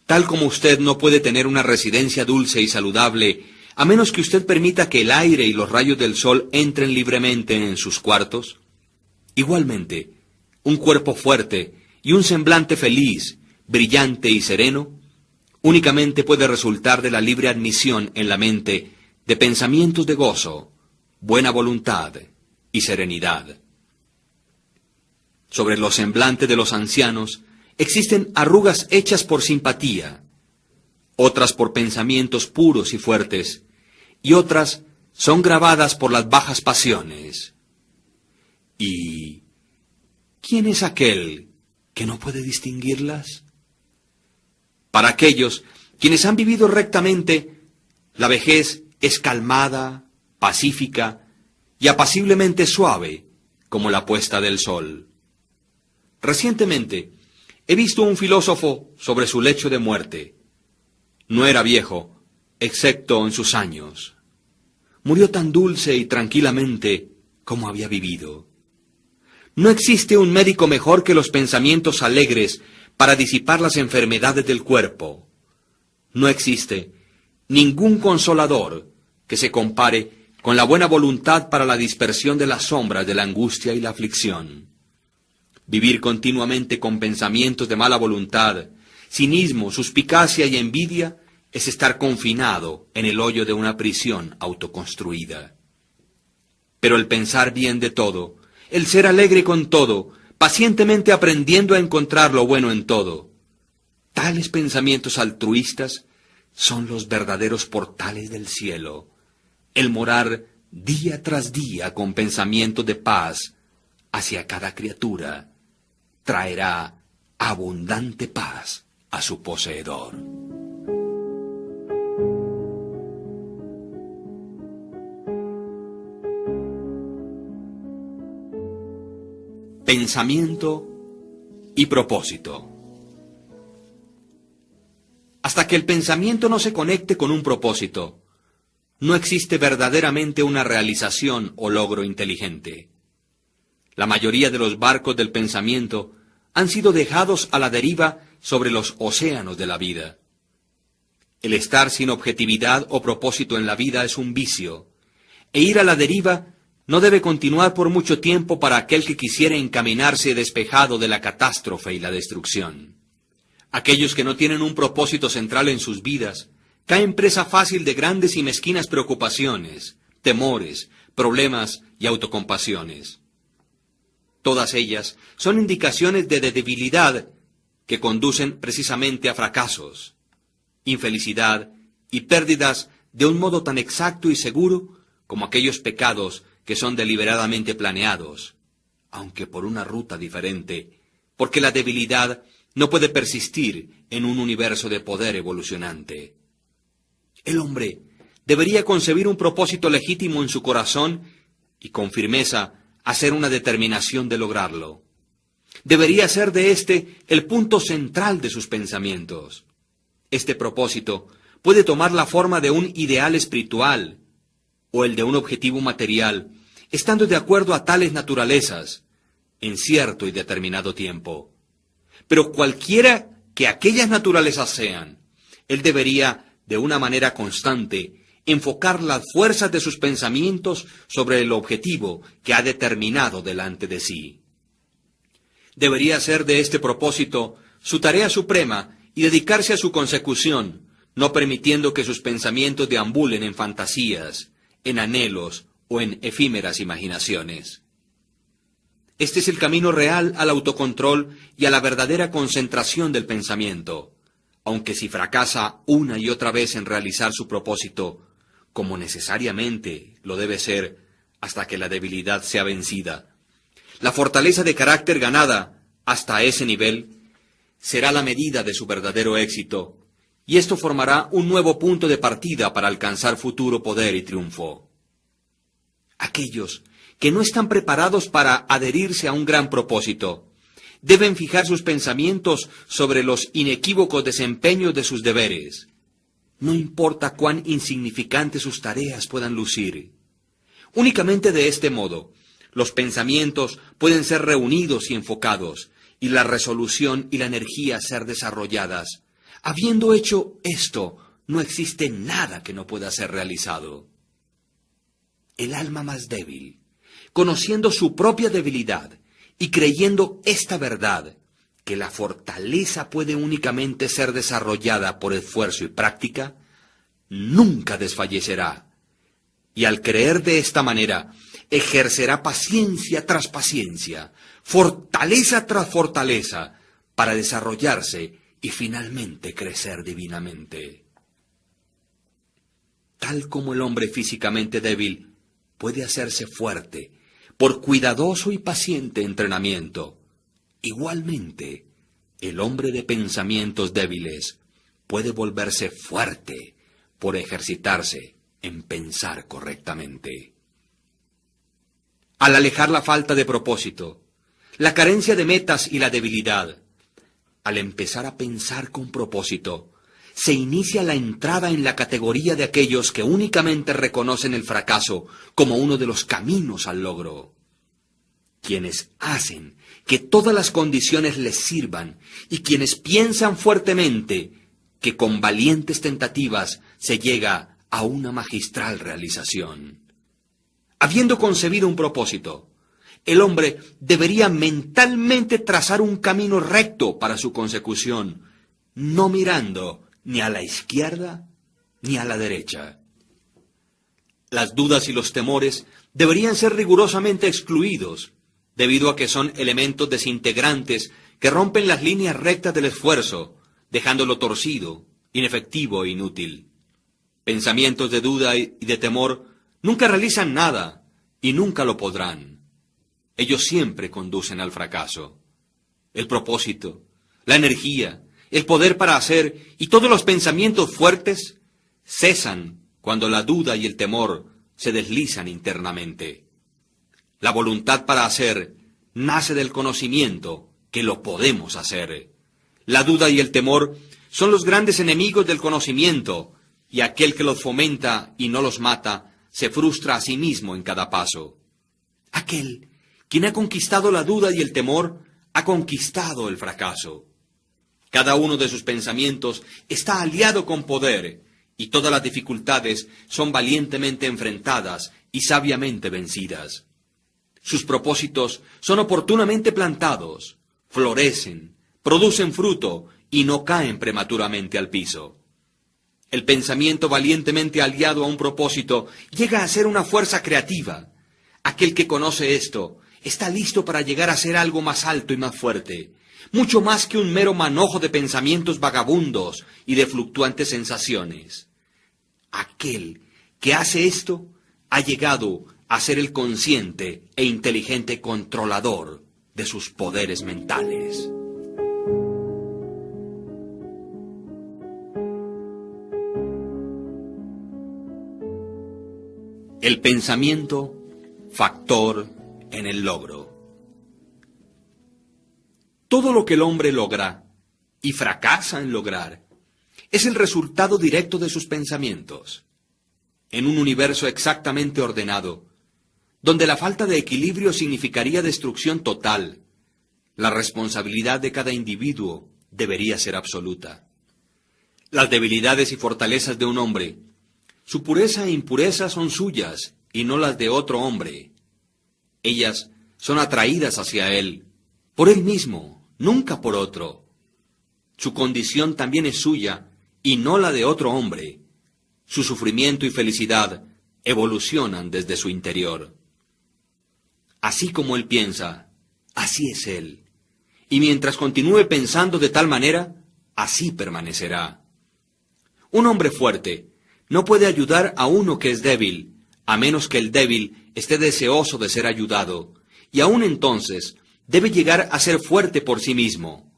Tal como usted no puede tener una residencia dulce y saludable, a menos que usted permita que el aire y los rayos del sol entren libremente en sus cuartos, igualmente, un cuerpo fuerte y un semblante feliz, brillante y sereno, únicamente puede resultar de la libre admisión en la mente de pensamientos de gozo, buena voluntad y serenidad. Sobre los semblantes de los ancianos existen arrugas hechas por simpatía, otras por pensamientos puros y fuertes, y otras son grabadas por las bajas pasiones. ¿Y quién es aquel que no puede distinguirlas? Para aquellos quienes han vivido rectamente, la vejez es calmada, pacífica y apaciblemente suave como la puesta del sol. Recientemente he visto un filósofo sobre su lecho de muerte. No era viejo, excepto en sus años. Murió tan dulce y tranquilamente como había vivido. No existe un médico mejor que los pensamientos alegres para disipar las enfermedades del cuerpo. No existe ningún consolador que se compare con la buena voluntad para la dispersión de las sombras de la angustia y la aflicción. Vivir continuamente con pensamientos de mala voluntad, cinismo, suspicacia y envidia es estar confinado en el hoyo de una prisión autoconstruida. Pero el pensar bien de todo, el ser alegre con todo, pacientemente aprendiendo a encontrar lo bueno en todo, tales pensamientos altruistas son los verdaderos portales del cielo. El morar día tras día con pensamientos de paz hacia cada criatura traerá abundante paz a su poseedor. pensamiento y propósito. Hasta que el pensamiento no se conecte con un propósito, no existe verdaderamente una realización o logro inteligente. La mayoría de los barcos del pensamiento han sido dejados a la deriva sobre los océanos de la vida. El estar sin objetividad o propósito en la vida es un vicio, e ir a la deriva no debe continuar por mucho tiempo para aquel que quisiera encaminarse despejado de la catástrofe y la destrucción. Aquellos que no tienen un propósito central en sus vidas caen presa fácil de grandes y mezquinas preocupaciones, temores, problemas y autocompasiones. Todas ellas son indicaciones de debilidad que conducen precisamente a fracasos, infelicidad y pérdidas de un modo tan exacto y seguro como aquellos pecados que son deliberadamente planeados, aunque por una ruta diferente, porque la debilidad no puede persistir en un universo de poder evolucionante. El hombre debería concebir un propósito legítimo en su corazón y con firmeza hacer una determinación de lograrlo. Debería ser de éste el punto central de sus pensamientos. Este propósito puede tomar la forma de un ideal espiritual o el de un objetivo material, estando de acuerdo a tales naturalezas, en cierto y determinado tiempo. Pero cualquiera que aquellas naturalezas sean, él debería, de una manera constante, enfocar las fuerzas de sus pensamientos sobre el objetivo que ha determinado delante de sí. Debería ser de este propósito su tarea suprema y dedicarse a su consecución, no permitiendo que sus pensamientos deambulen en fantasías, en anhelos o en efímeras imaginaciones. Este es el camino real al autocontrol y a la verdadera concentración del pensamiento, aunque si fracasa una y otra vez en realizar su propósito, como necesariamente lo debe ser hasta que la debilidad sea vencida, la fortaleza de carácter ganada hasta ese nivel será la medida de su verdadero éxito, y esto formará un nuevo punto de partida para alcanzar futuro poder y triunfo. Aquellos que no están preparados para adherirse a un gran propósito deben fijar sus pensamientos sobre los inequívocos desempeños de sus deberes. No importa cuán insignificantes sus tareas puedan lucir. Únicamente de este modo, los pensamientos pueden ser reunidos y enfocados, y la resolución y la energía ser desarrolladas. Habiendo hecho esto, no existe nada que no pueda ser realizado. El alma más débil, conociendo su propia debilidad y creyendo esta verdad, que la fortaleza puede únicamente ser desarrollada por esfuerzo y práctica, nunca desfallecerá. Y al creer de esta manera, ejercerá paciencia tras paciencia, fortaleza tras fortaleza, para desarrollarse y finalmente crecer divinamente. Tal como el hombre físicamente débil puede hacerse fuerte por cuidadoso y paciente entrenamiento, igualmente el hombre de pensamientos débiles puede volverse fuerte por ejercitarse en pensar correctamente. Al alejar la falta de propósito, la carencia de metas y la debilidad, al empezar a pensar con propósito, se inicia la entrada en la categoría de aquellos que únicamente reconocen el fracaso como uno de los caminos al logro. Quienes hacen que todas las condiciones les sirvan y quienes piensan fuertemente que con valientes tentativas se llega a una magistral realización. Habiendo concebido un propósito, el hombre debería mentalmente trazar un camino recto para su consecución, no mirando ni a la izquierda ni a la derecha. Las dudas y los temores deberían ser rigurosamente excluidos, debido a que son elementos desintegrantes que rompen las líneas rectas del esfuerzo, dejándolo torcido, inefectivo e inútil. Pensamientos de duda y de temor nunca realizan nada y nunca lo podrán. Ellos siempre conducen al fracaso. El propósito, la energía, el poder para hacer y todos los pensamientos fuertes cesan cuando la duda y el temor se deslizan internamente. La voluntad para hacer nace del conocimiento, que lo podemos hacer. La duda y el temor son los grandes enemigos del conocimiento, y aquel que los fomenta y no los mata, se frustra a sí mismo en cada paso. Aquel quien ha conquistado la duda y el temor, ha conquistado el fracaso. Cada uno de sus pensamientos está aliado con poder, y todas las dificultades son valientemente enfrentadas y sabiamente vencidas. Sus propósitos son oportunamente plantados, florecen, producen fruto y no caen prematuramente al piso. El pensamiento valientemente aliado a un propósito llega a ser una fuerza creativa. Aquel que conoce esto está listo para llegar a ser algo más alto y más fuerte, mucho más que un mero manojo de pensamientos vagabundos y de fluctuantes sensaciones. Aquel que hace esto ha llegado a ser el consciente e inteligente controlador de sus poderes mentales. El pensamiento, factor en el logro. Todo lo que el hombre logra y fracasa en lograr es el resultado directo de sus pensamientos. En un universo exactamente ordenado, donde la falta de equilibrio significaría destrucción total, la responsabilidad de cada individuo debería ser absoluta. Las debilidades y fortalezas de un hombre, su pureza e impureza son suyas y no las de otro hombre. Ellas son atraídas hacia él, por él mismo, nunca por otro. Su condición también es suya y no la de otro hombre. Su sufrimiento y felicidad evolucionan desde su interior. Así como él piensa, así es él. Y mientras continúe pensando de tal manera, así permanecerá. Un hombre fuerte no puede ayudar a uno que es débil, a menos que el débil esté deseoso de ser ayudado, y aún entonces debe llegar a ser fuerte por sí mismo.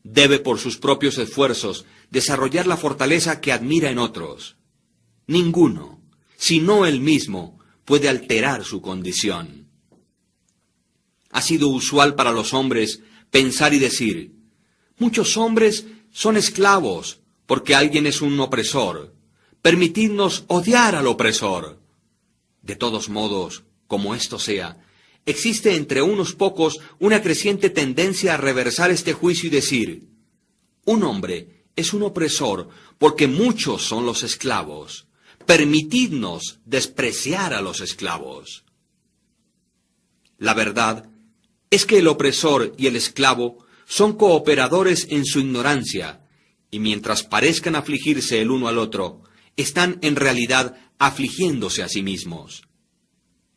Debe por sus propios esfuerzos desarrollar la fortaleza que admira en otros. Ninguno, sino él mismo, puede alterar su condición. Ha sido usual para los hombres pensar y decir, muchos hombres son esclavos porque alguien es un opresor. Permitidnos odiar al opresor. De todos modos, como esto sea, existe entre unos pocos una creciente tendencia a reversar este juicio y decir, un hombre es un opresor porque muchos son los esclavos. Permitidnos despreciar a los esclavos. La verdad es que el opresor y el esclavo son cooperadores en su ignorancia, y mientras parezcan afligirse el uno al otro, están en realidad afligiéndose a sí mismos.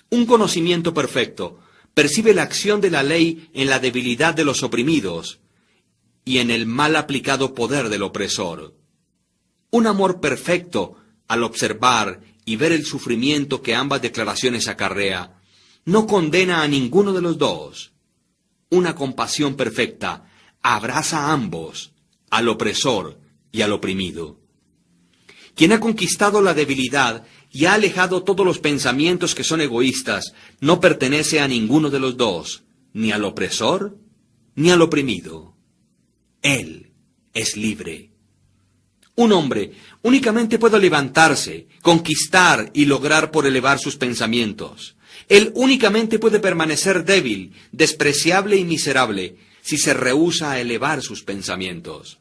Un conocimiento perfecto percibe la acción de la ley en la debilidad de los oprimidos y en el mal aplicado poder del opresor. Un amor perfecto, al observar y ver el sufrimiento que ambas declaraciones acarrea, no condena a ninguno de los dos. Una compasión perfecta abraza a ambos, al opresor y al oprimido. Quien ha conquistado la debilidad y ha alejado todos los pensamientos que son egoístas, no pertenece a ninguno de los dos, ni al opresor ni al oprimido. Él es libre. Un hombre únicamente puede levantarse, conquistar y lograr por elevar sus pensamientos. Él únicamente puede permanecer débil, despreciable y miserable si se rehúsa a elevar sus pensamientos.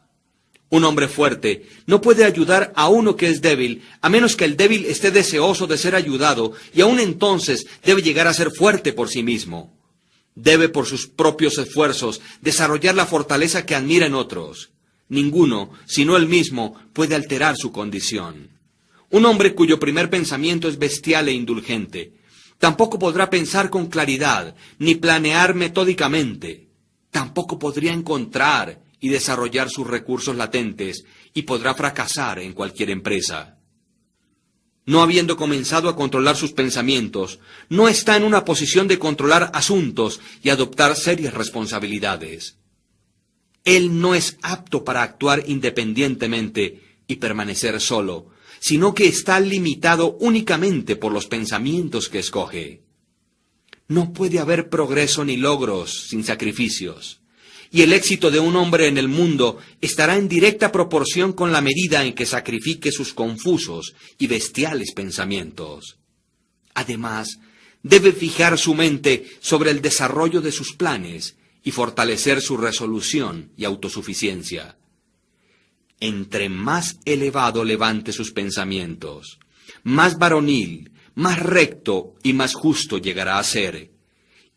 Un hombre fuerte no puede ayudar a uno que es débil, a menos que el débil esté deseoso de ser ayudado, y aún entonces debe llegar a ser fuerte por sí mismo. Debe por sus propios esfuerzos desarrollar la fortaleza que admira en otros. Ninguno, sino él mismo, puede alterar su condición. Un hombre cuyo primer pensamiento es bestial e indulgente, tampoco podrá pensar con claridad, ni planear metódicamente. Tampoco podría encontrar y desarrollar sus recursos latentes, y podrá fracasar en cualquier empresa. No habiendo comenzado a controlar sus pensamientos, no está en una posición de controlar asuntos y adoptar serias responsabilidades. Él no es apto para actuar independientemente y permanecer solo, sino que está limitado únicamente por los pensamientos que escoge. No puede haber progreso ni logros sin sacrificios. Y el éxito de un hombre en el mundo estará en directa proporción con la medida en que sacrifique sus confusos y bestiales pensamientos. Además, debe fijar su mente sobre el desarrollo de sus planes y fortalecer su resolución y autosuficiencia. Entre más elevado levante sus pensamientos, más varonil, más recto y más justo llegará a ser.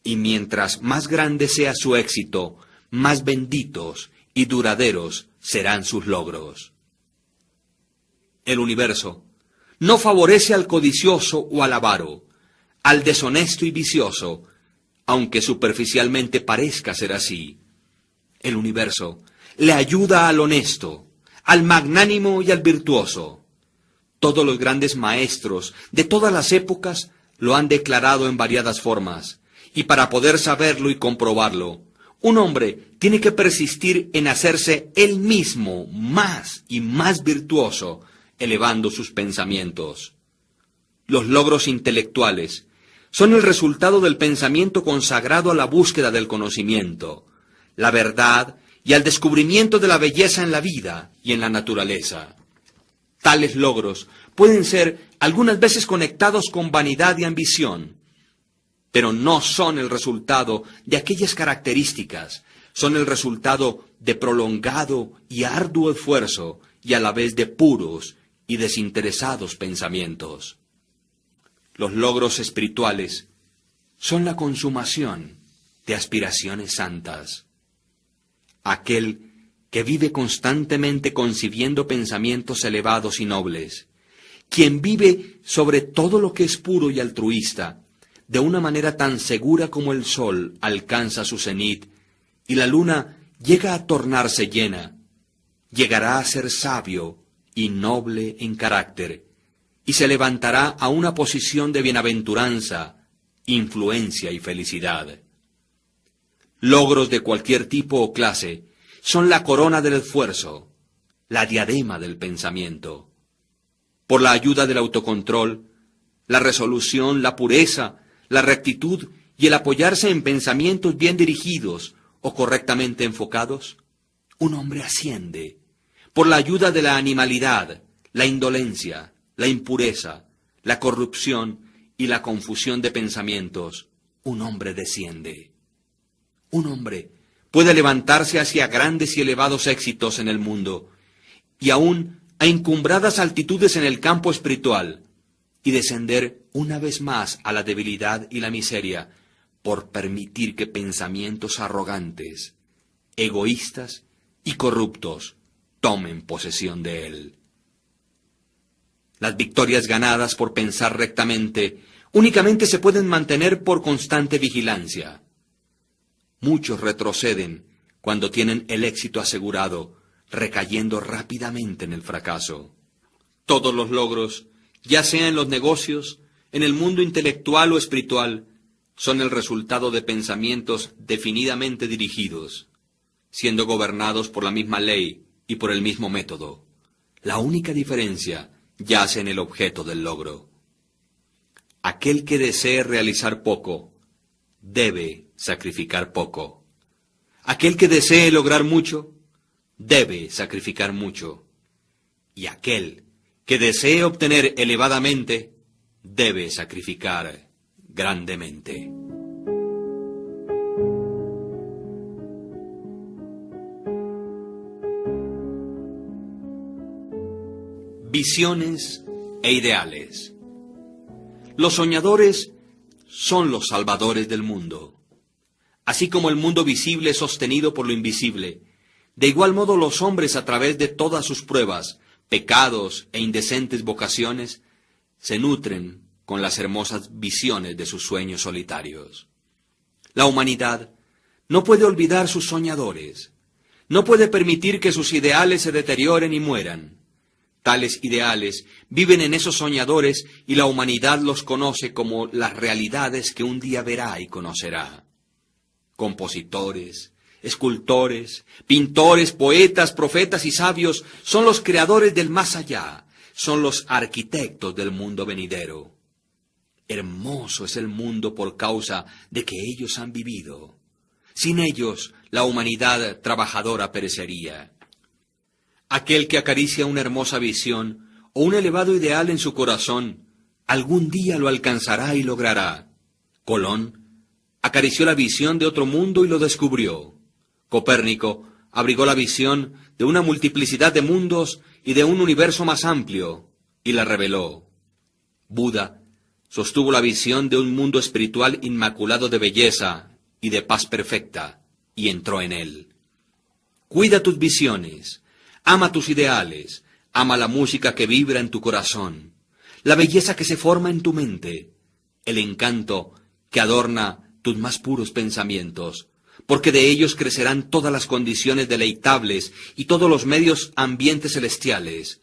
Y mientras más grande sea su éxito, más benditos y duraderos serán sus logros. El universo no favorece al codicioso o al avaro, al deshonesto y vicioso, aunque superficialmente parezca ser así. El universo le ayuda al honesto, al magnánimo y al virtuoso. Todos los grandes maestros de todas las épocas lo han declarado en variadas formas, y para poder saberlo y comprobarlo, un hombre tiene que persistir en hacerse él mismo más y más virtuoso, elevando sus pensamientos. Los logros intelectuales son el resultado del pensamiento consagrado a la búsqueda del conocimiento, la verdad y al descubrimiento de la belleza en la vida y en la naturaleza. Tales logros pueden ser algunas veces conectados con vanidad y ambición, pero no son el resultado de aquellas características, son el resultado de prolongado y arduo esfuerzo y a la vez de puros y desinteresados pensamientos. Los logros espirituales son la consumación de aspiraciones santas. Aquel que vive constantemente concibiendo pensamientos elevados y nobles, quien vive sobre todo lo que es puro y altruista, de una manera tan segura como el sol alcanza su cenit y la luna llega a tornarse llena, llegará a ser sabio y noble en carácter, y se levantará a una posición de bienaventuranza, influencia y felicidad. Logros de cualquier tipo o clase son la corona del esfuerzo, la diadema del pensamiento. Por la ayuda del autocontrol, la resolución, la pureza, la rectitud y el apoyarse en pensamientos bien dirigidos o correctamente enfocados, un hombre asciende. Por la ayuda de la animalidad, la indolencia, la impureza, la corrupción y la confusión de pensamientos, un hombre desciende. Un hombre puede levantarse hacia grandes y elevados éxitos en el mundo, y aún a encumbradas altitudes en el campo espiritual, y descender una vez más a la debilidad y la miseria, por permitir que pensamientos arrogantes, egoístas y corruptos tomen posesión de él. Las victorias ganadas por pensar rectamente únicamente se pueden mantener por constante vigilancia. Muchos retroceden cuando tienen el éxito asegurado, recayendo rápidamente en el fracaso. Todos los logros, ya sea en los negocios, en el mundo intelectual o espiritual, son el resultado de pensamientos definidamente dirigidos, siendo gobernados por la misma ley y por el mismo método. La única diferencia yace en el objeto del logro. Aquel que desee realizar poco, debe sacrificar poco. Aquel que desee lograr mucho, debe sacrificar mucho. Y aquel que desee obtener elevadamente, debe sacrificar grandemente. Visiones e ideales. Los soñadores son los salvadores del mundo. Así como el mundo visible es sostenido por lo invisible, de igual modo los hombres, a través de todas sus pruebas, pecados e indecentes vocaciones, se nutren con las hermosas visiones de sus sueños solitarios. La humanidad no puede olvidar sus soñadores, no puede permitir que sus ideales se deterioren y mueran. Tales ideales viven en esos soñadores y la humanidad los conoce como las realidades que un día verá y conocerá. Compositores, escultores, pintores, poetas, profetas y sabios son los creadores del más allá, son los arquitectos del mundo venidero. Hermoso es el mundo por causa de que ellos han vivido. Sin ellos, la humanidad trabajadora perecería. Aquel que acaricia una hermosa visión o un elevado ideal en su corazón, algún día lo alcanzará y logrará. Colón acarició la visión de otro mundo y lo descubrió. Copérnico abrigó la visión de una multiplicidad de mundos y de un universo más amplio, y la reveló. Buda sostuvo la visión de un mundo espiritual inmaculado de belleza y de paz perfecta, y entró en él. Cuida tus visiones, ama tus ideales, ama la música que vibra en tu corazón, la belleza que se forma en tu mente, el encanto que adorna tus más puros pensamientos, porque de ellos crecerán todas las condiciones deleitables y todos los medios ambientes celestiales.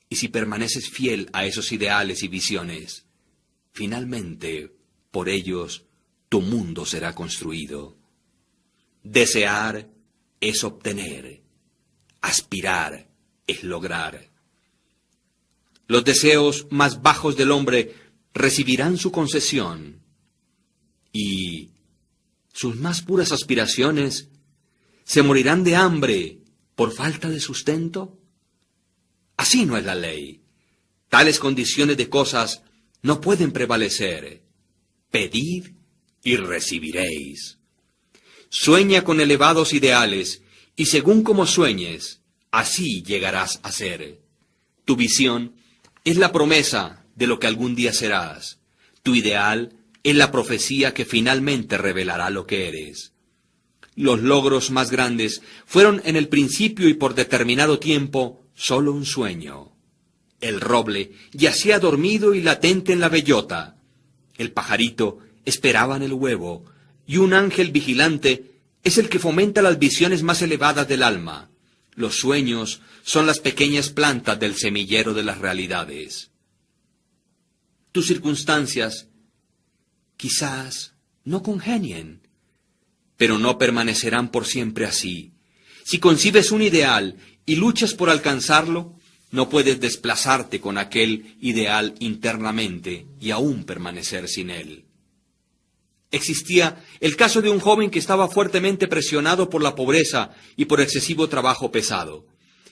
Y si permaneces fiel a esos ideales y visiones, finalmente, por ellos, tu mundo será construido. Desear es obtener, aspirar es lograr. Los deseos más bajos del hombre recibirán su concesión, y sus más puras aspiraciones se morirán de hambre por falta de sustento. Así no es la ley. Tales condiciones de cosas no pueden prevalecer. Pedid y recibiréis. Sueña con elevados ideales, y según como sueñes, así llegarás a ser. Tu visión es la promesa de lo que algún día serás. Tu ideal es la profecía que finalmente revelará lo que eres. Los logros más grandes fueron en el principio y por determinado tiempo solo un sueño. El roble yacía dormido y latente en la bellota. El pajarito esperaba en el huevo, y un ángel vigilante es el que fomenta las visiones más elevadas del alma. Los sueños son las pequeñas plantas del semillero de las realidades. Tus circunstancias quizás no congenien, pero no permanecerán por siempre así. Si concibes un ideal y luchas por alcanzarlo, no puedes desplazarte con aquel ideal internamente y aún permanecer sin él. Existía el caso de un joven que estaba fuertemente presionado por la pobreza y por excesivo trabajo pesado.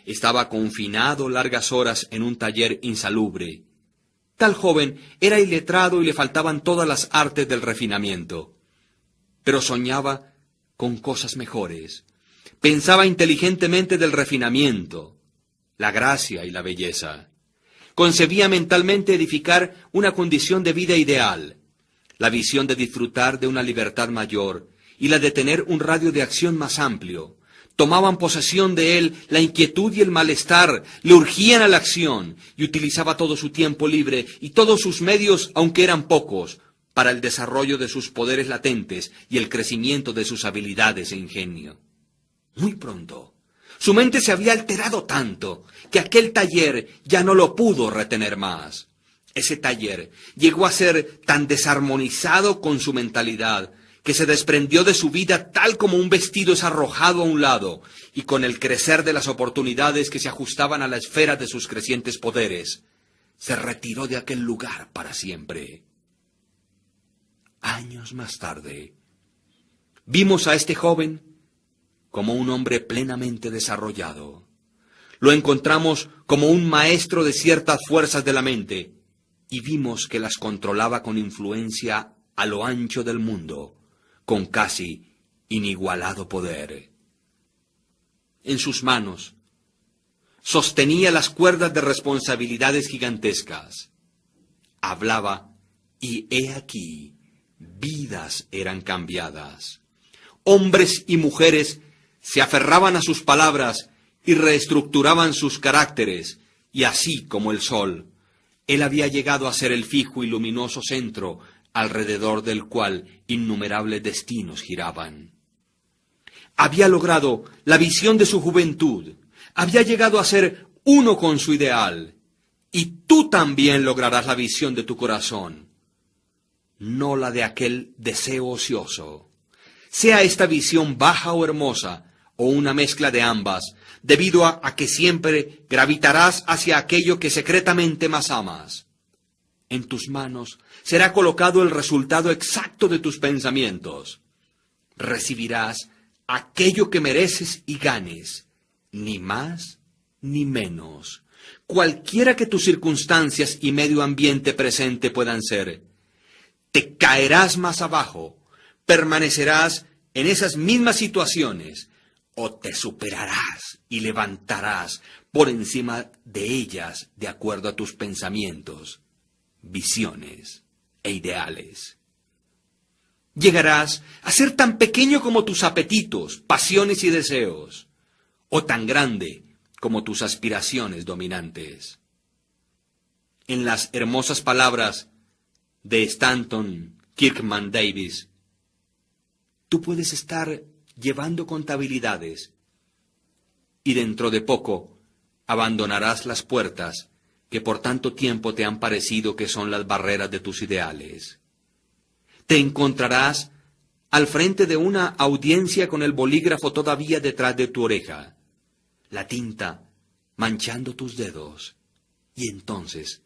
Estaba confinado largas horas en un taller insalubre. Tal joven era iletrado y le faltaban todas las artes del refinamiento. Pero soñaba con cosas mejores. Pensaba inteligentemente del refinamiento, la gracia y la belleza. Concebía mentalmente edificar una condición de vida ideal, la visión de disfrutar de una libertad mayor y la de tener un radio de acción más amplio. Tomaban posesión de él la inquietud y el malestar, le urgían a la acción, y utilizaba todo su tiempo libre y todos sus medios, aunque eran pocos, para el desarrollo de sus poderes latentes y el crecimiento de sus habilidades e ingenio. Muy pronto, su mente se había alterado tanto que aquel taller ya no lo pudo retener más. Ese taller llegó a ser tan desarmonizado con su mentalidad que se desprendió de su vida tal como un vestido es arrojado a un lado, y con el crecer de las oportunidades que se ajustaban a la esfera de sus crecientes poderes, se retiró de aquel lugar para siempre. Años más tarde, vimos a este joven como un hombre plenamente desarrollado. Lo encontramos como un maestro de ciertas fuerzas de la mente, y vimos que las controlaba con influencia a lo ancho del mundo, con casi inigualado poder. En sus manos sostenía las cuerdas de responsabilidades gigantescas. Hablaba, y he aquí, vidas eran cambiadas. Hombres y mujeres se aferraban a sus palabras y reestructuraban sus caracteres, y así como el sol, él había llegado a ser el fijo y luminoso centro alrededor del cual innumerables destinos giraban. Había logrado la visión de su juventud, había llegado a ser uno con su ideal, y tú también lograrás la visión de tu corazón, no la de aquel deseo ocioso. Sea esta visión baja o hermosa, o una mezcla de ambas, debido a que siempre gravitarás hacia aquello que secretamente más amas. En tus manos será colocado el resultado exacto de tus pensamientos. Recibirás aquello que mereces y ganes, ni más ni menos, cualquiera que tus circunstancias y medio ambiente presente puedan ser. Te caerás más abajo, permanecerás en esas mismas situaciones, o te superarás y levantarás por encima de ellas de acuerdo a tus pensamientos, visiones e ideales. Llegarás a ser tan pequeño como tus apetitos, pasiones y deseos, o tan grande como tus aspiraciones dominantes. En las hermosas palabras de Stanton Kirkman Davis, tú puedes estar llevando contabilidades y dentro de poco abandonarás las puertas que por tanto tiempo te han parecido que son las barreras de tus ideales. Te encontrarás al frente de una audiencia con el bolígrafo todavía detrás de tu oreja, la tinta manchando tus dedos, y entonces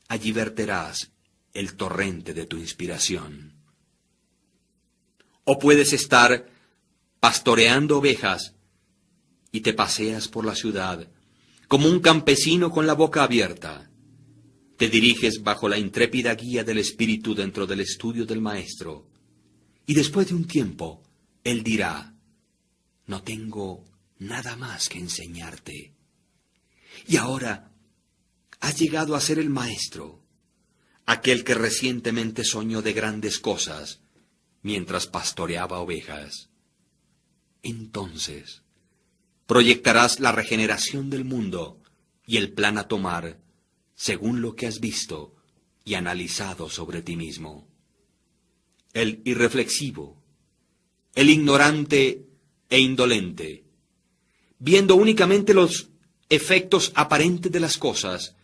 allí verterás el torrente de tu inspiración. O puedes estar pastoreando ovejas y te paseas por la ciudad como un campesino con la boca abierta. Te diriges bajo la intrépida guía del Espíritu dentro del estudio del Maestro, y después de un tiempo, Él dirá, no tengo nada más que enseñarte. Y ahora has llegado a ser el Maestro, aquel que recientemente soñó de grandes cosas mientras pastoreaba ovejas. Entonces proyectarás la regeneración del mundo y el plan a tomar según lo que has visto y analizado sobre ti mismo. El irreflexivo, el ignorante e indolente, viendo únicamente los efectos aparentes de las cosas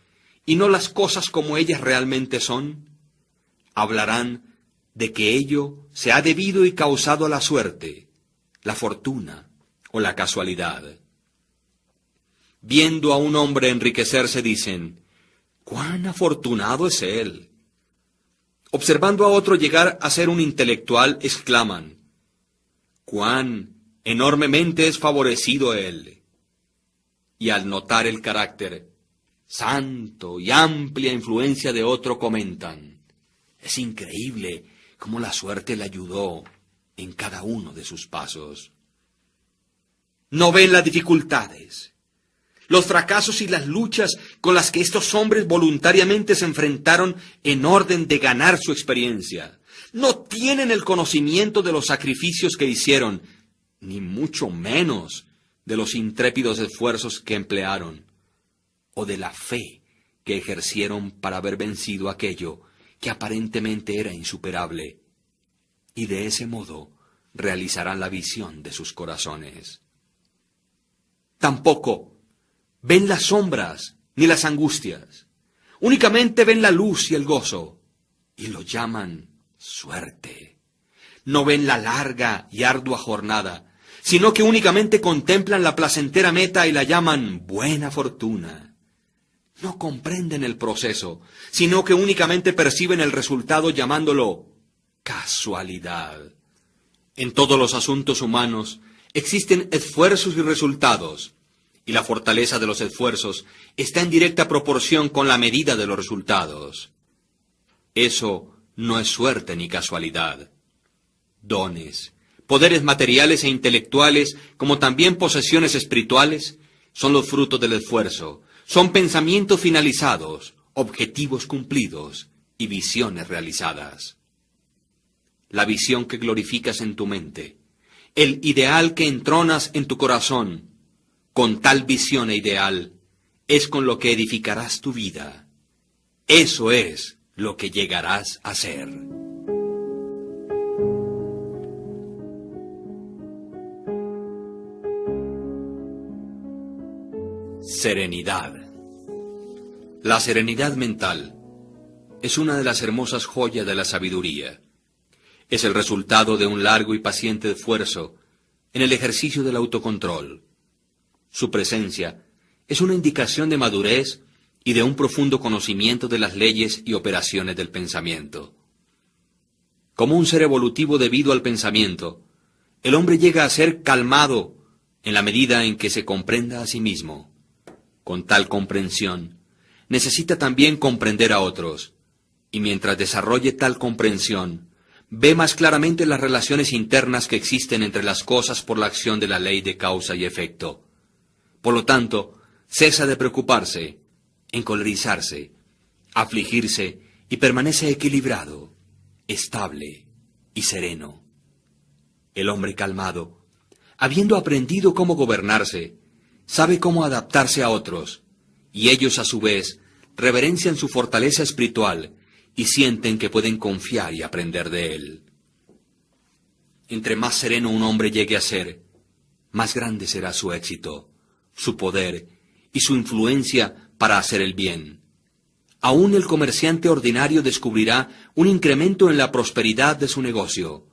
y no las cosas como ellas realmente son, hablarán de que ello se ha debido y causado a la suerte, la fortuna o la casualidad. Viendo a un hombre enriquecerse dicen, ¡cuán afortunado es él! Observando a otro llegar a ser un intelectual, exclaman, ¡cuán enormemente es favorecido él! Y al notar el carácter santo y amplia influencia de otro comentan, es increíble cómo la suerte le ayudó en cada uno de sus pasos. No ven las dificultades, los fracasos y las luchas con las que estos hombres voluntariamente se enfrentaron en orden de ganar su experiencia. No tienen el conocimiento de los sacrificios que hicieron, ni mucho menos de los intrépidos esfuerzos que emplearon, o de la fe que ejercieron para haber vencido aquello que aparentemente era insuperable, y de ese modo realizarán la visión de sus corazones. Tampoco ven las sombras ni las angustias, únicamente ven la luz y el gozo, y lo llaman suerte. No ven la larga y ardua jornada, sino que únicamente contemplan la placentera meta y la llaman buena fortuna. No comprenden el proceso, sino que únicamente perciben el resultado llamándolo casualidad. En todos los asuntos humanos existen esfuerzos y resultados, y la fortaleza de los esfuerzos está en directa proporción con la medida de los resultados. Eso no es suerte ni casualidad. Dones, poderes materiales e intelectuales, como también posesiones espirituales, son los frutos del esfuerzo, son pensamientos finalizados, objetivos cumplidos y visiones realizadas. La visión que glorificas en tu mente, el ideal que entronas en tu corazón, con tal visión e ideal, es con lo que edificarás tu vida. Eso es lo que llegarás a ser. Serenidad. La serenidad mental es una de las hermosas joyas de la sabiduría. Es el resultado de un largo y paciente esfuerzo en el ejercicio del autocontrol. Su presencia es una indicación de madurez y de un profundo conocimiento de las leyes y operaciones del pensamiento. Como un ser evolutivo debido al pensamiento, el hombre llega a ser calmado en la medida en que se comprenda a sí mismo. Con tal comprensión, necesita también comprender a otros, y mientras desarrolle tal comprensión, ve más claramente las relaciones internas que existen entre las cosas por la acción de la ley de causa y efecto. Por lo tanto, cesa de preocuparse, encolerizarse, afligirse y permanece equilibrado, estable y sereno. El hombre calmado, habiendo aprendido cómo gobernarse, sabe cómo adaptarse a otros, y ellos a su vez reverencian su fortaleza espiritual y sienten que pueden confiar y aprender de él. Entre más sereno un hombre llegue a ser, más grande será su éxito, su poder y su influencia para hacer el bien. Aún el comerciante ordinario descubrirá un incremento en la prosperidad de su negocio,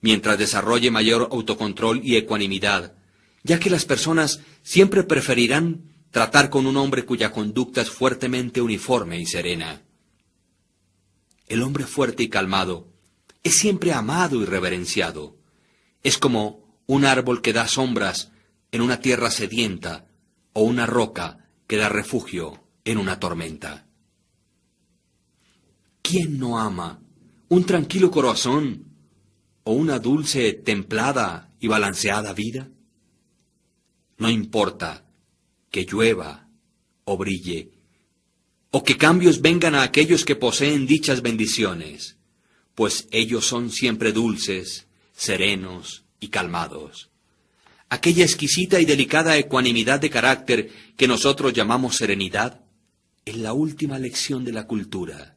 mientras desarrolle mayor autocontrol y ecuanimidad, ya que las personas siempre preferirán tratar con un hombre cuya conducta es fuertemente uniforme y serena. El hombre fuerte y calmado es siempre amado y reverenciado. Es como un árbol que da sombras en una tierra sedienta o una roca que da refugio en una tormenta. ¿Quién no ama un tranquilo corazón o una dulce, templada y balanceada vida? No importa que llueva o brille, o que cambios vengan a aquellos que poseen dichas bendiciones, pues ellos son siempre dulces, serenos y calmados. Aquella exquisita y delicada ecuanimidad de carácter que nosotros llamamos serenidad es la última lección de la cultura,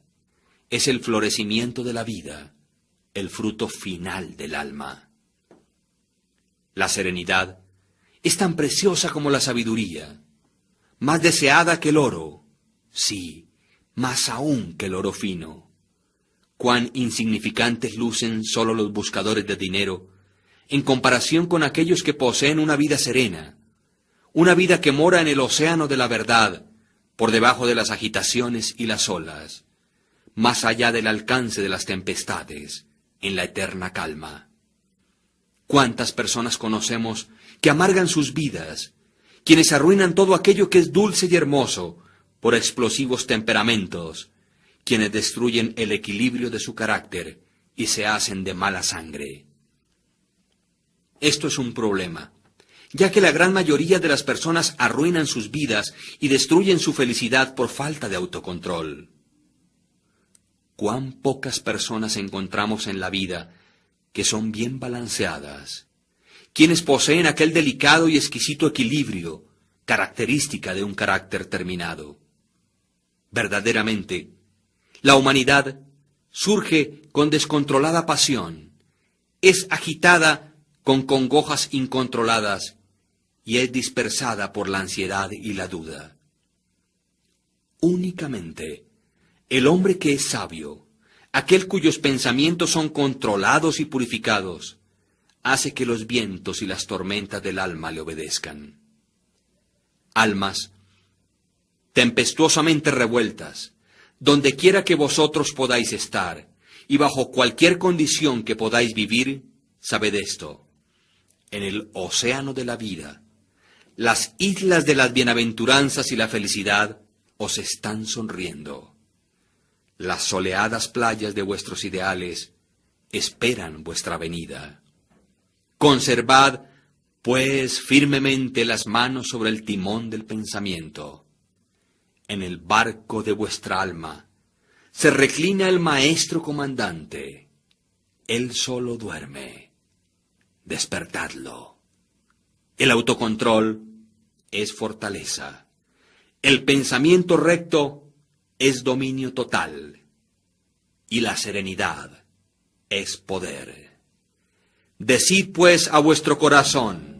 es el florecimiento de la vida, el fruto final del alma. La serenidad es tan preciosa como la sabiduría, más deseada que el oro, sí, más aún que el oro fino. Cuán insignificantes lucen solo los buscadores de dinero en comparación con aquellos que poseen una vida serena, una vida que mora en el océano de la verdad, por debajo de las agitaciones y las olas, más allá del alcance de las tempestades, en la eterna calma. ¿Cuántas personas conocemos que amargan sus vidas, quienes arruinan todo aquello que es dulce y hermoso por explosivos temperamentos, quienes destruyen el equilibrio de su carácter y se hacen de mala sangre? Esto es un problema, ya que la gran mayoría de las personas arruinan sus vidas y destruyen su felicidad por falta de autocontrol. Cuán pocas personas encontramos en la vida que son bien balanceadas, quienes poseen aquel delicado y exquisito equilibrio, característica de un carácter terminado. Verdaderamente, la humanidad surge con descontrolada pasión, es agitada con congojas incontroladas y es dispersada por la ansiedad y la duda. Únicamente el hombre que es sabio, aquel cuyos pensamientos son controlados y purificados, hace que los vientos y las tormentas del alma le obedezcan. Almas tempestuosamente revueltas, donde quiera que vosotros podáis estar, y bajo cualquier condición que podáis vivir, sabed esto: en el océano de la vida, las islas de las bienaventuranzas y la felicidad os están sonriendo. Las soleadas playas de vuestros ideales esperan vuestra venida. Conservad, pues, firmemente las manos sobre el timón del pensamiento. En el barco de vuestra alma se reclina el maestro comandante. Él solo duerme. Despertadlo. El autocontrol es fortaleza. El pensamiento recto es dominio total. Y la serenidad es poder. Decid pues a vuestro corazón: